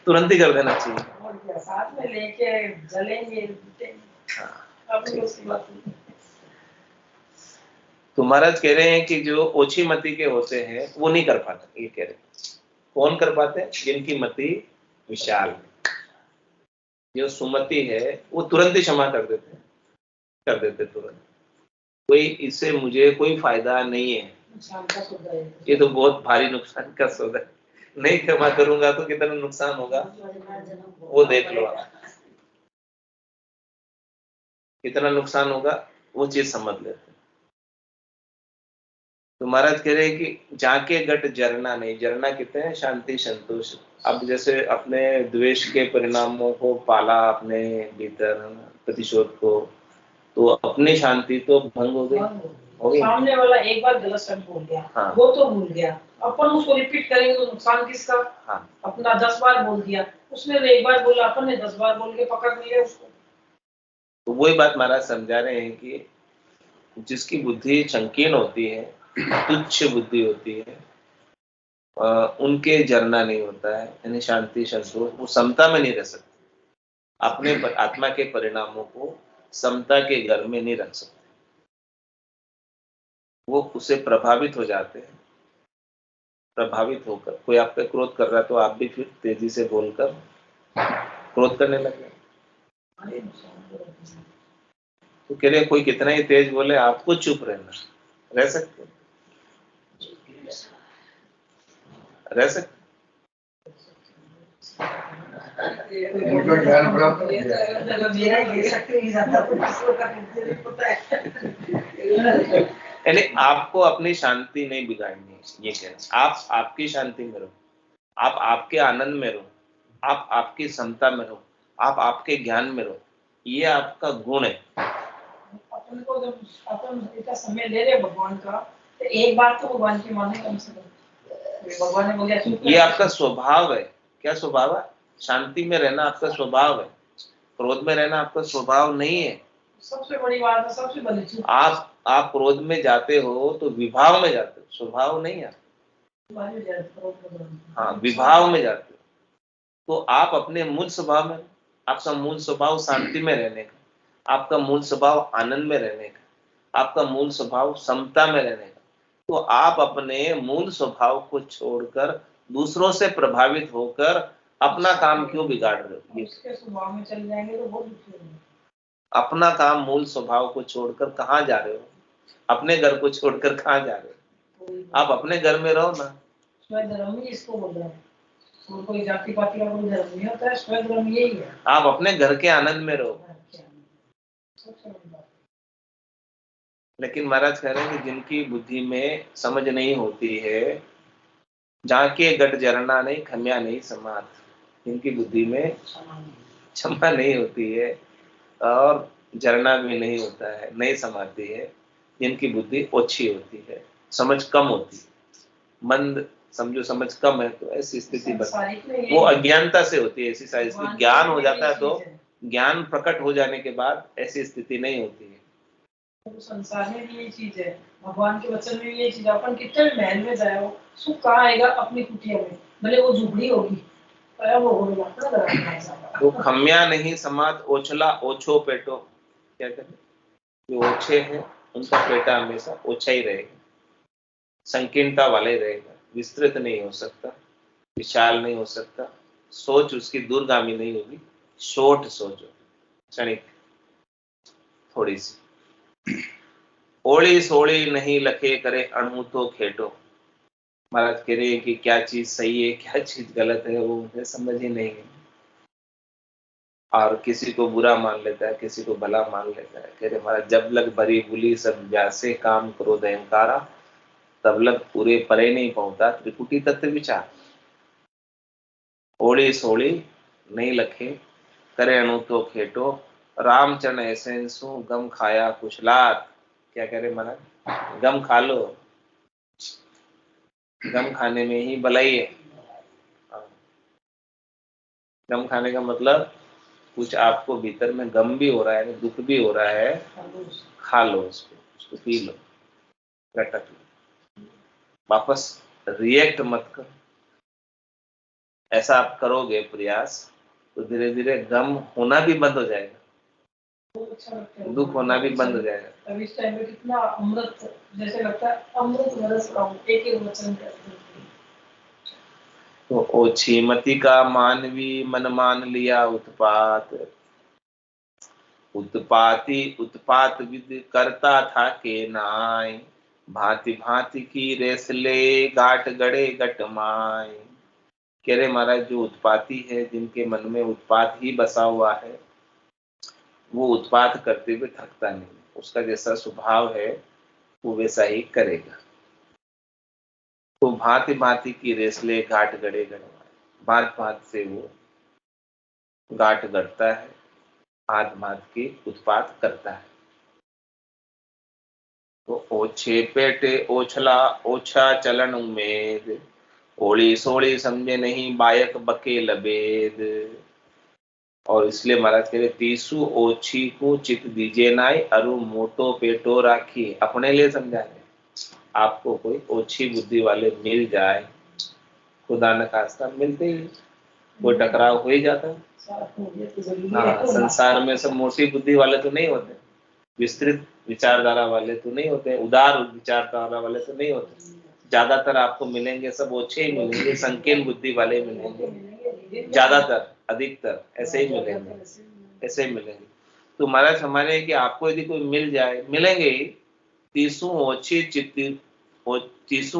तुरंत ही कर देना चाहिए। और क्या, साथ में लेके जलेंगे, तो महाराज कह रहे हैं कि जो ओछी मति के होते हैं वो नहीं कर पाते, ये कह रहे हैं। कौन कर पाते हैं? जिनकी मति विशाल है, जो सुमति है वो तुरंत ही क्षमा कर देते तुरंत, कोई इससे मुझे कोई फायदा नहीं है, ये तो बहुत भारी नुकसान का सौदा है, नहीं क्षमा करूंगा तो कितना नुकसान होगा वो देख लो आप, कितना नुकसान होगा वो चीज समझ लेते। तो महाराज कह रहे हैं कि जाके गट जरना नहीं, जरना कहते हैं शांति संतोष। अब जैसे अपने द्वेष के परिणामों को पाला अपने भीतर, प्रतिशोध को, तो अपनी शांति तो भंग हो गई, सामने वाला एक बार गलत शब्द बोल गया, हाँ। वो तो भूल गया, अपन उसको रिपीट करेंगे तो नुकसान किसका, हाँ। अपना 10 बार बोल दिया, उसने तो एक बार बोला, अपन ने 10 बार बोल के पकड़ लिया उसको। तो वही बात महाराज समझा रहे हैं कि जिसकी बुद्धि संकीर्ण होती है, तुच्छ बुद्धि होती है, उनके जरना नहीं होता है, यानी शांति संतोष, वो समता में नहीं रह सकते, अपने आत्मा के परिणामों को समता के घर में नहीं रख सकते, वो उससे प्रभावित हो जाते हैं। प्रभावित होकर कोई आप पे क्रोध कर रहा है तो आप भी फिर तेजी से बोलकर क्रोध करने लगे। तो कह रहे कोई कितना ही तेज बोले, आपको चुप रहना, रह सकते, रह सकते। यानी आपको अपनी शांति नहीं बिगाड़नी है, ये कह रहे, आप आपकी शांति में रहो, आप आपके आनंद में रहो, आप आपकी समता में रहो, आप आपके ज्ञान में रहो, ये आपका गुण है। अपन को जब अपन इतना समय ले रहे भगवान का, तो एक बार तो भगवान की माने कम से कम, भगवान ने बोला ये आपका स्वभाव है। क्या स्वभाव है? शांति में रहना आपका स्वभाव है, क्रोध में रहना आपका स्वभाव नहीं है। सबसे बड़ी बात है, सबसे बड़ी चीज, आप क्रोध में जाते हो तो विभाव में जाते हो, स्वभाव नहीं है। हाँ, विभाव में जाते हो। तो आप अपने मूल स्वभाव में, आपका मूल स्वभाव शांति में रहने का, आपका मूल स्वभाव आनंद में रहने का, आपका मूल स्वभाव समता में रहने का। तो आप अपने मूल स्वभाव को छोड़कर दूसरों से प्रभावित होकर अपना काम क्यों बिगाड़ रहे हो? उसके स्वभाव में चल जाएंगे तो बहुत दुखी होंगे। अपना काम मूल स्वभाव को छोड़कर कहाँ जा रहे हो? अपने घर को छोड़कर कहाँ जा रहे हो? आप अपने घर में रहो ना। स्वधर्म ही इसको बोल रहे हैं, कोई जाति पाति का कोई धर्म नहीं होता है, स्वधर्म यही है। आप अपने घर के आनंद में रहो। लेकिन महाराज कह रहे हैं कि जिनकी बुद्धि में समझ नहीं होती है, जाके गट जरना नहीं, खम्या नहीं समात, जिनकी बुद्धि में क्षमा नहीं होती है और जरना भी नहीं होता है, नहीं समाती है, जिनकी बुद्धि ओछी होती है, समझ कम होती है, मंद समझो, समझ कम है, तो ऐसी स्थिति वो अज्ञानता से होती है। ऐसी सारी स्थिति, ज्ञान हो जाता है तो ज्ञान प्रकट हो जाने के बाद ऐसी स्थिति नहीं होती है। तो संसार में भी ये चीज है, भगवान के वचन में भी ये चीज, अपन कितने भी महल में जाए हो, सुख कहाँ आएगा? अपनी कुटिया में, भले वो झुपड़ी होगी, तो खम्या नहीं समात, ओछला ओछो पेटो, क्या कहते हैं? जो ओछे हैं उनका पेटा हमेशा ओछा ही रहेगा, संकीर्णता वाले रहेगा, विस्तृत नहीं हो सकता, विशाल नहीं हो सकता, सोच उसकी दूरगामी नहीं होगी, शॉर्ट सोच होगी, क्षणिक, थोड़ी सी। ओली सोली नहीं लखे करे अणु तो खेटो। महाराज कह रहे हैं कि क्या चीज सही है क्या चीज गलत है वो मुझे समझ ही नहीं है, और किसी को बुरा मान लेता है किसी को भला मान लेता है। कह रहे महाराज जब लग भरी बुली सब जैसे काम क्रोध अहंकारा, तब लग पूरे परे नहीं पहुंचा त्रिकुटी तत्व विचार। ओली सोली नहीं लखे करे अणु तो खेटो, रामचरण ऐसे सु गम खाया कुछ लात। क्या कह रहे महाराज, गम खा लो, गम खाने में ही भलाई है। गम खाने का मतलब कुछ आपको भीतर में गम भी हो रहा है दुख भी हो रहा है, खा लो उसको पी लो, रटक लो, वापस रिएक्ट मत करो। ऐसा आप करोगे प्रयास तो धीरे धीरे गम होना भी बंद हो जाएगा, दुख होना भी बंद हो जाएगा। अब इस टाइम में कितना अमृत जैसे लगता है, अमृत बरस रहा हूँ एक एक वचन करते। तो ओछी मति का मानवी मन मान लिया उत्पात, उत्पाती उत्पात विद करता था के नाय, भांति भांति की रेसले गाट गड़े गट माय। कह रहे महाराज जो उत्पाती है जिनके मन में उत्पात ही बसा हुआ है वो उत्पात करते हुए थकता नहीं, उसका जैसा स्वभाव है वो वैसा ही करेगा। तो भांति भांति की रेसले घाट गड़े गड़वाए, भांत भांत से वो गांठ गढ़ता है, भांत भांत के उत्पात करता है। तो ओछे पेटे ओछला ओछा चलन उमेद, ओली सोली समझे नहीं बायक बके लबेद। और इसलिए महाराज कह रहे तीसु ओछी को चित दीजे नाई अरु मोटो पेटो राखी। अपने लिए समझा रहे, आपको कोई ओछी बुद्धि वाले मिल जाए, खुदा न खास्ता मिलते ही कोई टकराव हो ही जाता है। हाँ, संसार में सब मोटी बुद्धि वाले तो नहीं होते, विस्तृत विचारधारा वाले तो नहीं होते, उदार विचारधारा वाले तो नहीं होते। ज्यादातर आपको मिलेंगे सब ओछे ही मिलेंगे, संकीर्ण बुद्धि वाले मिलेंगे, ज्यादातर अधिकतर ऐसे ही मिलेंगे, ऐसे ही मिलेंगे। तो महाराज हमारे कि आपको यदि कोई मिल जाए, मिलेंगे ही, तीसु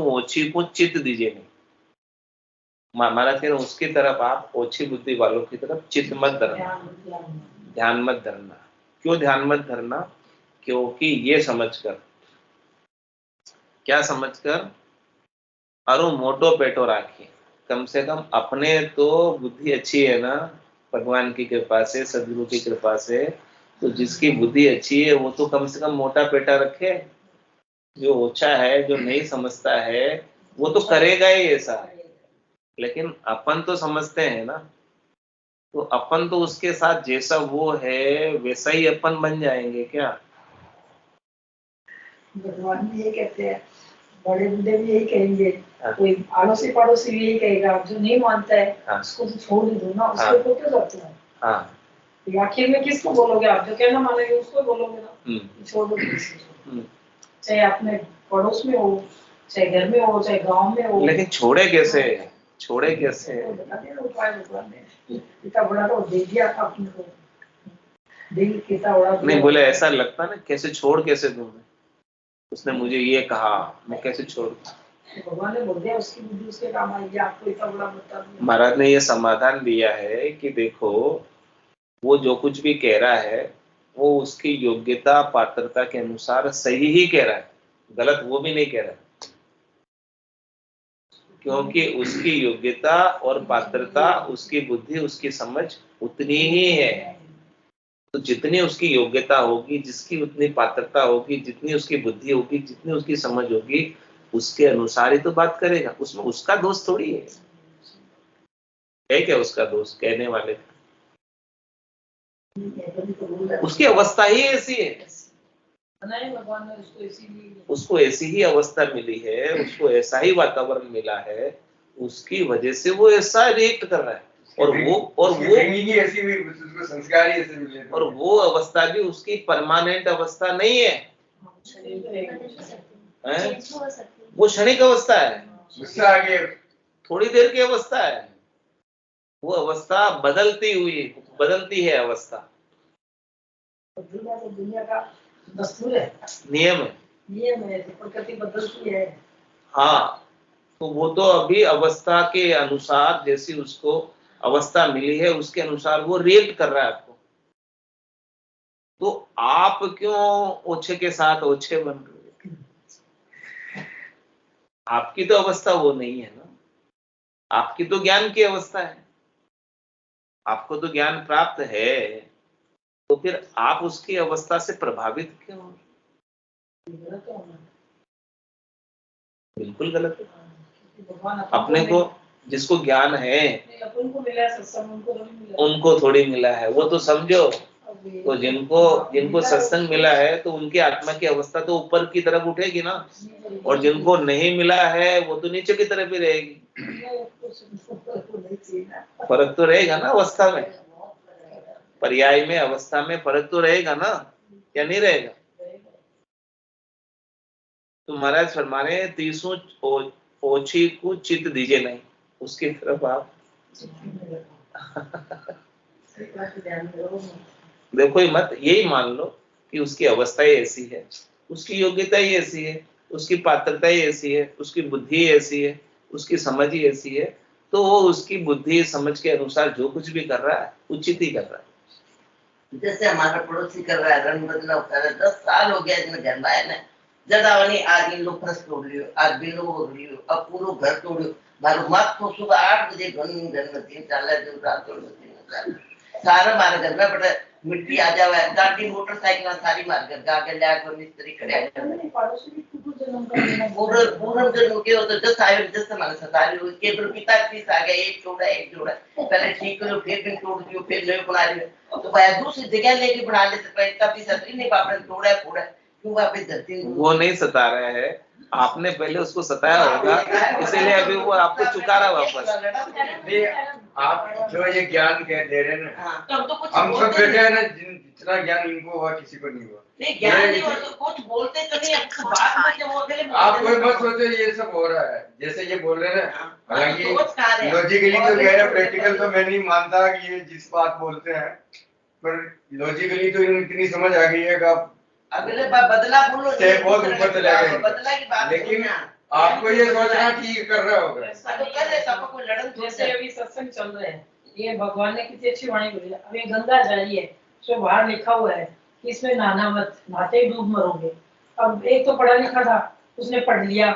ओछी को चित्त दीजिए नहीं। महाराज कह रहे उसकी तरफ आप ओछी बुद्धि वालों की तरफ चित्त मत धरना, ध्यान मत धरना। क्यों ध्यान मत धरना? क्योंकि ये समझकर, क्या समझकर, अरु मोटो पेटो राखिए, कम से कम अपने तो बुद्धि अच्छी है ना, भगवान की कृपा से, सदगुरु की कृपा से। तो जिसकी बुद्धि अच्छी है वो तो कम से कम मोटा पेटा रखे। जो ओछा है, जो नहीं समझता है, वो तो करेगा ही ऐसा। लेकिन अपन तो समझते हैं ना, तो अपन तो उसके साथ जैसा वो है वैसा ही अपन बन जाएंगे क्या? भगवान भी ये कहते हैं, बड़े बूढ़े भी यही कहेंगे, कोई आड़ोसी पड़ोसी भी यही कहेगा, जो नहीं मानता है उसको तो छोड़ ही दो ना, उसके ऊपर क्यों करते हैं? हाँ, आखिर में किसको बोलोगे आप? जो कहना मानेंगे उसको बोलोगे ना, छोड़ दो किसी, चाहे अपने पड़ोस में हो, चाहे घर में हो, चाहे गांव में हो। लेकिन छोड़े कैसे? छोड़े कैसे? इतना बड़ा तो दे दिया था अपने को, दिल कितना बड़ा नहीं बोले, ऐसा लगता ना कैसे छोड़ कैसे दूं? उसने मुझे ये कहा, मैं कैसे छोड़? भगवान ने बोल दिया उसकी बुद्धि उसके काम आएगी, आपको इतना बड़ा बता दिया। महाराज ने ये समाधान दिया है कि देखो वो जो कुछ भी कह रहा है वो उसकी योग्यता पात्रता के अनुसार सही ही कह रहा है, गलत वो भी नहीं कह रहा है। क्योंकि उसकी योग्यता और पात्रता, उसकी बुद्धि, उसकी समझ उतनी ही है। तो जितनी उसकी योग्यता होगी, जिसकी उतनी पात्रता होगी, जितनी उसकी बुद्धि होगी, जितनी उसकी समझ होगी, उसके अनुसार ही तो बात करेगा। उसमें उसका दोष थोड़ी है क्या? उसका दोष कहने वाले का, उसकी अवस्था ही ऐसी है, भगवान ने उसको ऐसी ही अवस्था मिली है, उसको ऐसा ही वातावरण मिला है, उसकी वजह से वो ऐसा रिएक्ट कर रहा है। और वो संस्कार ही ऐसे मिले, और वो अवस्था भी उसकी परमानेंट अवस्था नहीं है, वो क्षणिक अवस्था है, गुस्सा आ गया, थोड़ी देर की अवस्था है। वो अवस्था बदलती है अवस्था। दुनिया का दस्तूर है, नियम है। नियम है, तो प्रकृति बदलती है। हाँ, तो वो तो अभी अवस्था के अनुसार, जैसी उसको अवस्था मिली है उसके अनुसार वो रिएक्ट कर रहा है आपको। तो आप क्यों ओछे के साथ ओछे बन रहे हो? आपकी तो अवस्था वो नहीं है ना, आपकी तो ज्ञान की अवस्था है, आपको तो ज्ञान प्राप्त है, तो फिर आप उसकी अवस्था से प्रभावित क्यों हो? बिल्कुल गलत है। भगवान अपने को, जिसको ज्ञान है अपन को मिला है सत्संग, उनको थोड़ी मिला है, वो तो समझो। तो जिनको सत्संग मिला है तो उनकी आत्मा की अवस्था तो ऊपर की तरफ उठेगी ना, और जिनको नहीं मिला है वो तो नीचे की तरफ ही रहेगी। फर्क तो रहेगा ना अवस्था में, पर्याय में, अवस्था में फर्क तो रहेगा ना, या नहीं रहेगा? तो महाराज फरमा रहे हैं, तीसों ओछी को चित दीजिए नहीं, उसकी तरफ आप देखो ही मत। यही मान लो कि उसकी अवस्था ही ऐसी है, उसकी योग्यता ही ऐसी है, उसकी पात्रता ही ऐसी है, उसकी बुद्धि ऐसी है, उसकी समझ ही ऐसी है, तो वो उसकी बुद्धि समझ के अनुसार जो कुछ भी कर रहा है उचित ही कर रहा है। जैसे हमारा पड़ोसी कर रहा है, रंग बदलाव कर रहा है, 10 साल हो गया इसमें घर लाया ना, जदावनी आज इन लोग फर्श तोड़ लियो, आज बिल्लो हो लियो, अब पूरा घर तोड़ियो। मारो मत तो सुबह 8 बजे घर में 3 जो रात को सारा मारे घर में बड़ा मिट्टी आ जावे, गाड़ी मोटरसाइकिल सारी मार कर गा के ला को मिस्त्री खड़े पूरा जन्म के हो तो 10 आयो 10 माने 27 हो के पर पिता पीस आ गया, एक जोड़ा पहले ठीक करो, फिर भी तोड़ दियो, फिर नए बना दियो, तो भाई दूसरी जगह लेके बना लेते, पर इतना पीस नहीं बाप ने तोड़ा फोड़ा क्यों वापस धरती वो नहीं सता रहा है, आपने पहले उसको सताया होगा, इसीलिए अभी वो आपको चुका रहा वापस। आप जो ये ज्ञान कह दे रहे हैं ना, हम सब बैठे हैं ना, जितना ज्ञान इनको हुआ किसी को नहीं हुआ। नहीं ज्ञान नहीं, और तो कुछ बोलते तो नहीं, बात में जब वो अकेले आप कोई मत सोचो ये सब हो रहा है जैसे ये बोल रहे हैं ना, हालांकि लॉजिकली तो कह रहे, प्रैक्टिकल तो मैं नहीं मानता कि ये जिस बात बोलते हैं, पर लॉजिकली तो इतनी समझ आ गई है कि आप अगले बार बदला बोलो, बहुत ऊपर चले गए, बदला की बात, लेकिन आपको ये सोचना कि ये कर रहा होगा। तो कर रहे सब कोई लड़न, जैसे अभी सत्संग चल रहे हैं, ये भगवान ने कितनी अच्छी वाणी बोली है। अभी गंगा जा रही है, तो बाहर लिखा हुआ है कि इसमें नहाना मत, नहाते ही डूब मरोगे। अब एक तो पढ़ा लिखा था, उसने पढ़ लिया,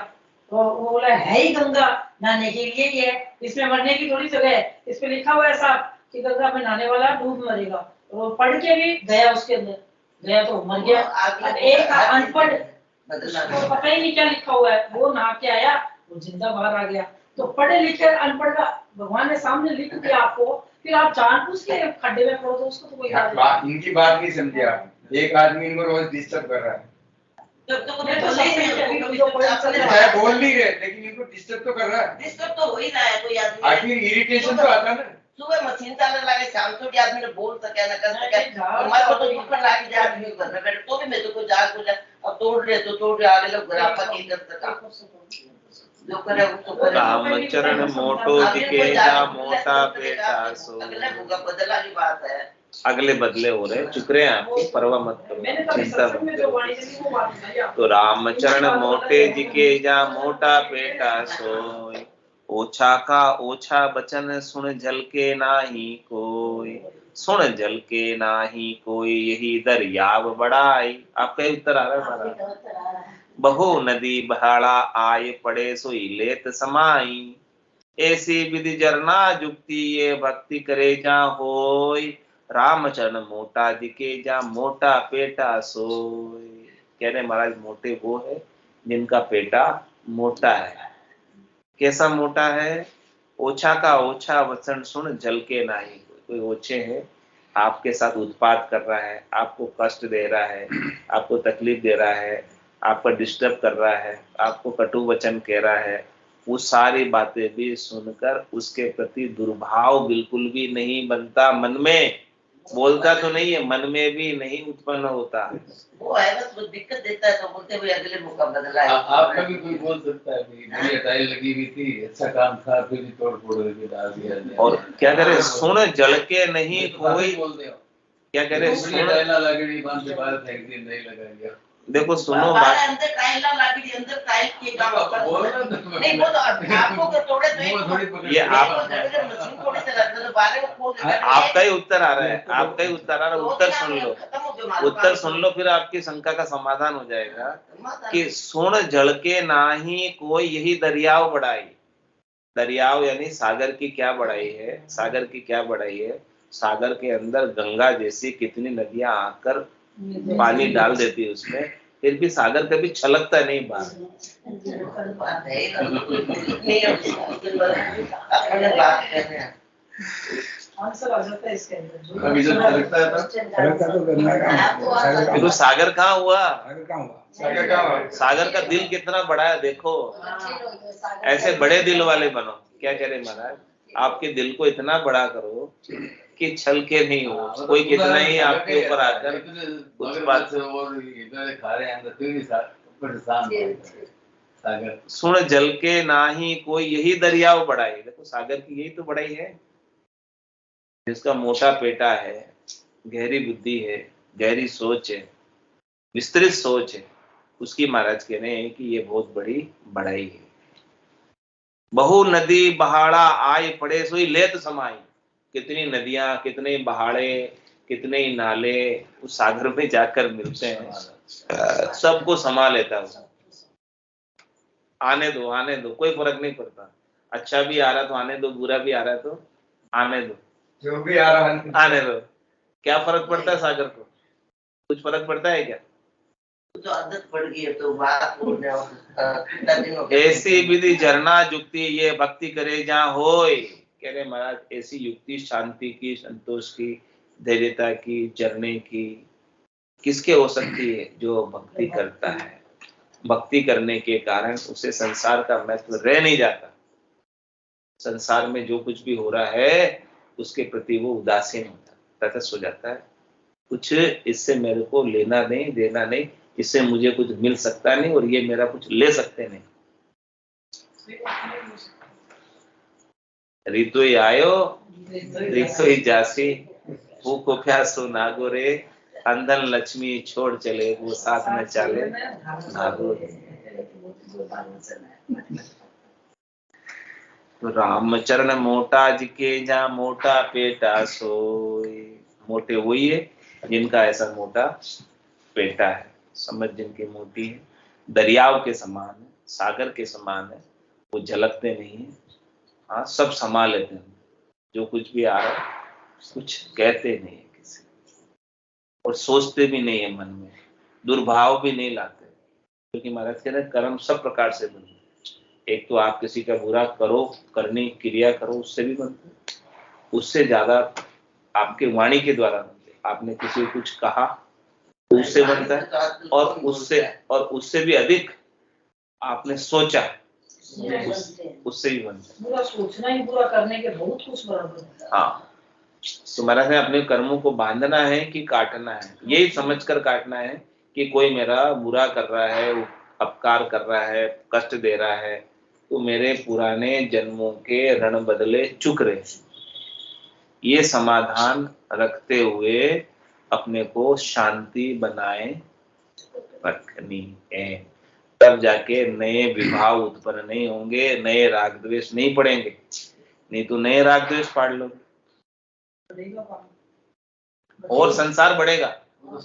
तो वो बोला है ही गंगा नहाने के लिए ही है, इसमें मरने की थोड़ी जगह है, इस पे लिखा हुआ है साहब कि गंगा में नहाने वाला डूब मरेगा। वो पढ़ के भी गया, उसके अंदर गया तो मर गया। एक अनपढ़, उसको पता ही नहीं क्या लिखा हुआ है, वो नहा के आया, वो जिंदा बाहर आ गया। तो पढ़े लिखे अनपढ़ का भगवान ने सामने लिख दिया आपको, फिर आप जानबूझ के खड्डे में पड़ो तो उसको तो कोई इनकी बात नहीं समझे आप। एक आदमी इनको रोज डिस्टर्ब कर रहा है, चाहे बोल नहीं रहे लेकिन इनको डिस्टर्ब तो कर रहा है। डिस्टर्ब तो हो ही रहा है, कोई आदमी आखिर इरिटेशन तो आता ना। सुबह मशीन चालने लगे, शाम को आदमी ने बोल सके ना कर सके, हमारे को तो दुख लग जाए आदमी घर में बैठे, तो भी मैं तो कोई जाग को अब तोड़ रहे तो तोड़ रहे, आगे लोग घर आपा की कर सका जो करे उसको करे। रामचरण मोटो दिखे जा मोटा पेटा सो, अगले होगा बदला की बात है, अगले बदले हो रहे, चुक रहे हैं, आपकी परवाह मत करो, चिंता मत करो। तो रामचरण मोटे दिखे जा मोटा पेटा सोय, ओछा का ओछा बचन सुन झलके नाही कोई, सुन झलके नाही कोई यही दरियाव बड़ाई। आपका उत्तर आ रहा है सारा। बहु नदी बहाड़ा आय पड़े सोई लेत समाई, ऐसी विधि जरना जुक्ति ये भक्ति करे जा होय, रामचरण मोटा दिखे जा मोटा पेटा सोय। कह रहे महाराज मोटे वो है जिनका पेटा मोटा है। कैसा मोटा है? ओछा का ओछा वचन सुन झलके नाही कोई ओछे है, आपके साथ उत्पात कर रहा है, आपको कष्ट दे रहा है, आपको तकलीफ दे रहा है, आपको डिस्टर्ब कर रहा है, आपको कटु वचन कह रहा है, वो सारी बातें भी सुनकर उसके प्रति दुर्भाव बिल्कुल भी नहीं बनता, मन में बोलता तो नहीं है, मन में भी नहीं उत्पन्न होता। वो है बस वो दिक्कत देता है तो बोलते हुए अगले मौका बदला है। आपका भी कोई बोल सकता है कि मेरी टाइल लगी हुई थी, अच्छा काम था, फिर भी तोड़ फोड़ करके डाल दिया। और क्या करे, सुन जल के नहीं कोई, बोलते हो क्या कह रहे हैं? उसमें टाइला लगड़ी बांध के बाहर फेंक दी, नहीं लगाएंगे। देखो सुनो बाहर बात, अंदर टाइल ना लगी, अंदर टाइल के काम होता बोल है। रहा था। नहीं वो तो आपको तो थोड़े तो वो थोड़ी पकड़ ये के- आप- मशीन थोड़ी चलाते तो बाहर को खोल के आपका ही उत्तर आ रहा है, आपका ही उत्तर आ रहा है। उत्तर सुन लो, खत्म हो गया हमारा उत्तर काम। सुन लो, फिर आपकी शंका का समाधान हो जाएगा कि सुन झलके नाही कोई यही दरियाव बढ़ाई। दरियाव यानी सागर की क्या बढ़ाई है? सागर की क्या बढ़ाई है? सागर के अंदर गंगा जैसी कितनी नदियां आकर पानी डाल देती है उसमें, फिर भी सागर कभी छलकता नहीं बाहर। बात है नहीं अपने बात कर रहे हैं। आंसर आ जाता है इसके अंदर। अभी जब चलता है तो देखो सागर कहाँ हुआ? सागर का सागर का दिल कितना बड़ा है देखो। ऐसे बड़े दिल वाले बनो। क्या कह रहे महाराज? आपके दिल को इतना बड़ा करो कि छल के नहीं हो, कोई कितना ही आपके ऊपर आकर उस बात से और इधर खा रहे हैं तो भी परेशान सागर सुन जल के नाही कोई यही दरियाव बढ़ाई। देखो सागर की यही तो बढ़ाई है, जिसका मोटा पेटा है, गहरी बुद्धि है, गहरी सोच है, विस्तृत सोच है, उसकी महाराज कह रहे हैं कि ये बहुत बड़ी बढ़ाई है। बहु नदी बहाड़ा आय पड़े सोई लेत समाई। कितनी नदियां, कितने बहाड़े, कितने ही नाले उस सागर में जाकर मिलते हैं, सबको समा लेता है। आने दो, कोई फर्क नहीं पड़ता। अच्छा भी आ रहा तो आने दो, बुरा भी आ रहा है तो आने दो, जो भी आ रहा है आने दो। क्या फर्क पड़ता है सागर को? कुछ फर्क पड़ता है क्या? तो आदत पड़ गई है तो बात बोलने और ऐसी विधि झरना जुक्ति ये भक्ति करे जहाँ होय। कह रहे महाराज ऐसी युक्ति शांति की, संतोष की, धैर्यता की, झरने की किसके हो सकती है? जो भक्ति करता है। भक्ति करने के कारण उसे संसार का महत्व रह नहीं जाता। संसार में जो कुछ भी हो रहा है उसके प्रति वो उदासीन होता है, तटस्थ हो जाता है। कुछ इससे मेरे को लेना नहीं, देना नहीं, इससे मुझे कुछ मिल सकता नहीं और ये मेरा कुछ ले सकते नहीं। ऋतु ही आयो ऋतु ही जासी, भूखो प्यासो नागो रे, अंधन लक्ष्मी छोड़ चले वो साथ न चले नागो रे। तो रामचरण मोटा जिके जा मोटा पेटा सोए। मोटे वही है जिनका ऐसा मोटा पेटा है, समझ जिनकी मोटी है, दरियाव के समान है, सागर के समान है, वो झलकते नहीं है। हाँ सब संभाल लेते हैं, जो कुछ भी आ रहा है कुछ कहते नहीं है किसी, और सोचते भी नहीं है मन में, दुर्भाव भी नहीं लाते, क्योंकि महाराज कहते हैं कर्म सब प्रकार से बनते हैं। एक तो आप किसी का बुरा करो, करने क्रिया करो, उससे भी बनते हैं, उससे ज्यादा आपके वाणी के द्वारा बनते हैं। आपने किसी को कुछ कहा उससे बनता है, और उससे भी अधिक आपने सोचा उससे भी बनता है। बुरा सोचना ही बुरा करने के बहुत कुछ बराबर है। हाँ, तो महाराज ने अपने कर्मों को बांधना है कि काटना है, यही समझकर काटना है कि कोई मेरा बुरा कर रहा है, अपकार कर रहा है, कष्ट दे रहा है, तो मेरे पुराने जन्मों के ऋण बदले चुक रहे। ये समाधान रखते हुए अपने को शांति बनाए रखनी है, तब जाके नए विभाव उत्पन्न नहीं होंगे, नए राग द्वेष नहीं पड़ेंगे। नहीं तो नए राग द्वेष पाड़ लो और संसार बढ़ेगा,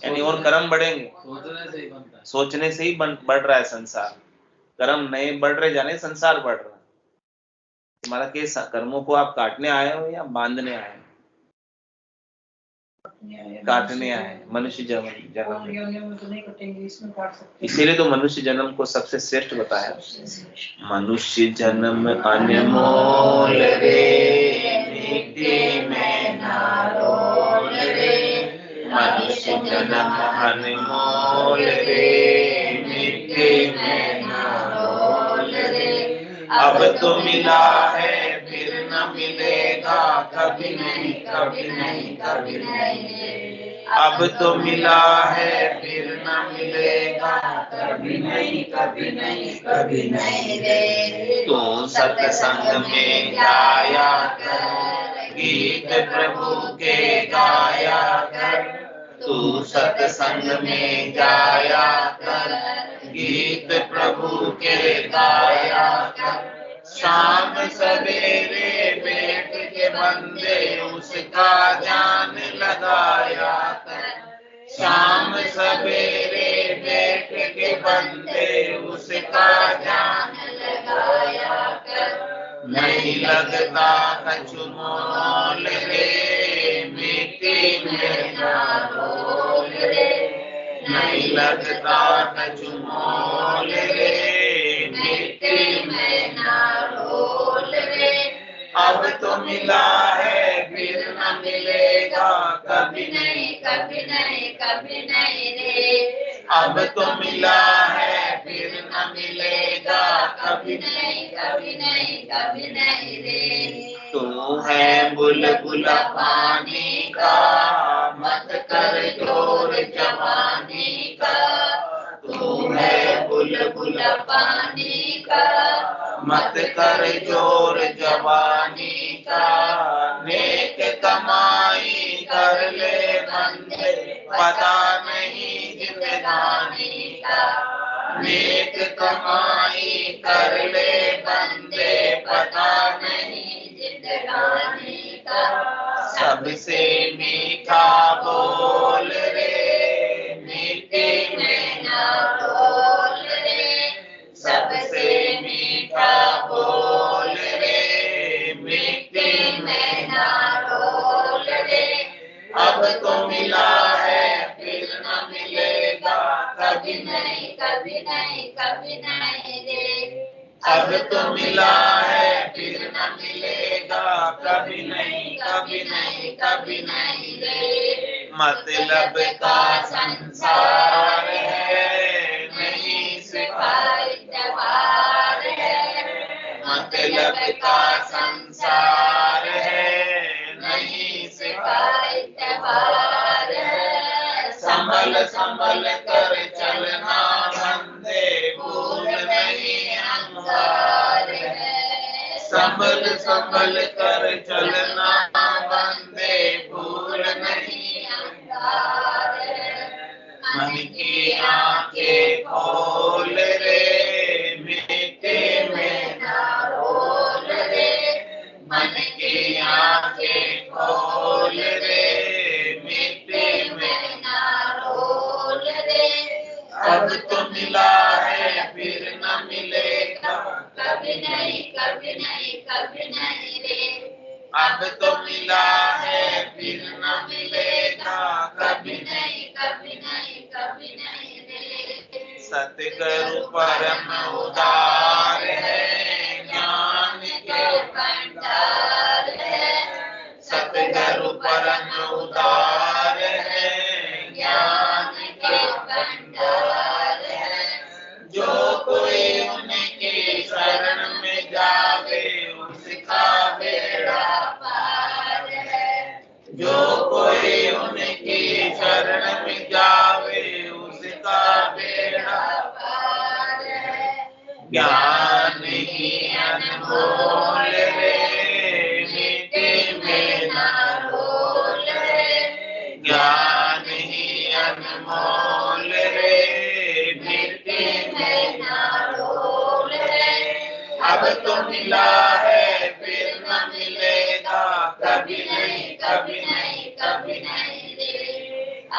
यानी और कर्म बढ़ेंगे। सोचने से ही बढ़ रहा है संसार, कर्म नए बढ़ रहे जाने संसार बढ़ रहा है। तुम्हारा केस कर्मों को आप काटने आए हो या बांधने आए हो? काटने आए, मनुष्य जन्म। इसीलिए तो मनुष्य जन्म को सबसे श्रेष्ठ बताया। मनुष्य जन्म अनमोल रे, मिट्टी में ना रोल रे। मनुष्य जन्म अनमोल रे, मिट्टी में ना रोल रे। अब तो मिला है फिर न मिलेगा, कभी नहीं कभी नहीं कभी नहीं। अब तो मिला है फिर न मिलेगा, कभी नहीं कभी नहीं कभी नहीं रे। तू सत्संग में जाया कर, गीत प्रभु के गाया कर, तू सत्संग में जाया कर, गीत प्रभु के गाया कर, शाम सवेरे बैठ के बंदे उसका ध्यान लगाया कर, शाम सवेरे बैठ के बंदे उसका ध्यान लगाया कर, नहीं लगता कछुमोल रे, मिट्टी में ना रोल रे, नहीं लगता कछुमोल रे, मिट्टी में ना रोल रे, अब तो मिला है फिर न मिलेगा कभी नहीं, कभी नहीं, कभी नहीं रे, अब तो मिला है फिर न मिलेगा कभी नहीं, कभी नहीं, कभी नहीं रे, तू है बुलबुला पानी का, मत कर जोर जवानी का, तू है बुलबुला पानी का, मत कर जोर जवानी का, नेक कमाई कर ले बंदे, पता नहीं जिंदगानी का, नेक कमाई कर ले बंदे, पता नहीं जिंदगानी का, सबसे मीठा बोल रे, मिट्टी में ना बोल रे, सबसे मीठा बोल रे, मिट्टी में ना बोल रे, अब तो मिला है फिर न मिलेगा कभी नहीं, कभी नहीं, कभी नहीं रे, अब तो मिला है फिर न मिलेगा कभी नहीं, कभी नहीं, कभी नहीं रे, मतलब का संसार है, नहीं सिखाई त्योहार है, मतलब का संसार है, नहीं सिखाई त्योहार है, संभल संभल कर चलना बंदे, भूल नहीं अंगार है, संभल संभल कर चलना बंदे, भूल नहीं अंगार है, मन की आंखें खोल रे, मिट्टी में ना रोल रे, मन की आंखें खोल रे, मिट्टी में ना रोल रे, अब तो मिला है फिर न मिलेगा कभी नहीं, कभी नहीं, कभी नहीं रे, अब तो मिला है फिर न मिलेगा कभी नहीं, कभी नहीं, कभी नहीं रे, सतगुरु परम उदार है, ज्ञान के भंडार है, सतगुरु परम उदार है, ज्ञान के भंडार है, जो कोई उनकी शरण में जावे उसका बेड़ा पार है, जो कोई उनकी शरण में जावे उसका बेड़ा पार है, ज्ञान ही अनमोल रे, मिट्टी में ना रोल रे, ज्ञान ही अनमोल रे, मिट्टी में ना रोल रे, अब तो मिला है फिर न मिलेगा कभी नहीं, कभी नहीं, कभी नहीं रे,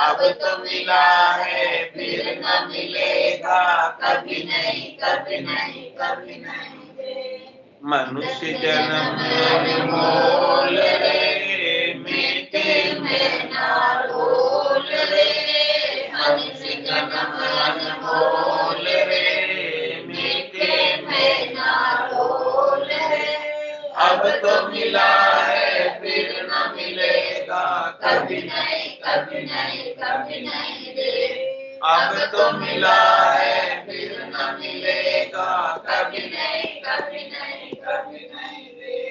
अब तो मिला है फिर न मिलेगा कभी नहीं, कभी नहीं, कभी नहीं रे, मनुष्य जन्म अनमोल रे, मिट्टी में ना रोल रे, मनुष्य जन्म अनमोल रे, मिट्टी में ना रोल रे, अब तो मिला है फिर न मिलेगा कभी नहीं, कभी नहीं, कभी नहीं रे, अब तो मिला है फिर न मिलेगा कभी नहीं, कभी नहीं, कभी नहीं रे,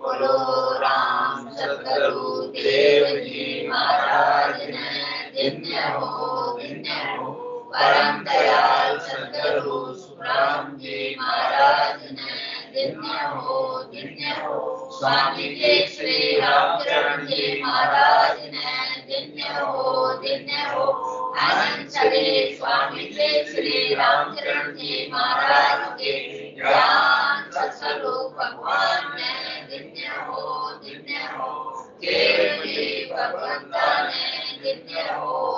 बोलो राम सतगुरु देव जी महाराज ने धन्य हो, धन्य हो, परम दयाल सतगुरु सुखराम जी महाराज ने धन्य हो, धन्य हो, स्वामी जय श्री रामचरण जी महाराज ने धन्य हो आनंद चले स्वामी जय श्री रामचरण जी महाराज के ज्ञान सत्स्वरूप भगवान ने धन्य हो केवली भगवंता ने धन्य हो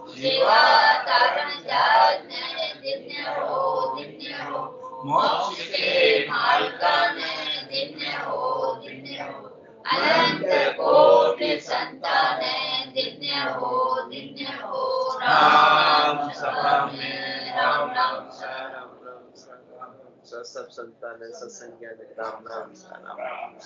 सेवा तारण जात ने धन्य हो मोक्ष के मार्गा ने धन्य हो अनंत कोटि संतान धन्य हो राम सभा में राम राम सब संतान सत्संग राम राम राम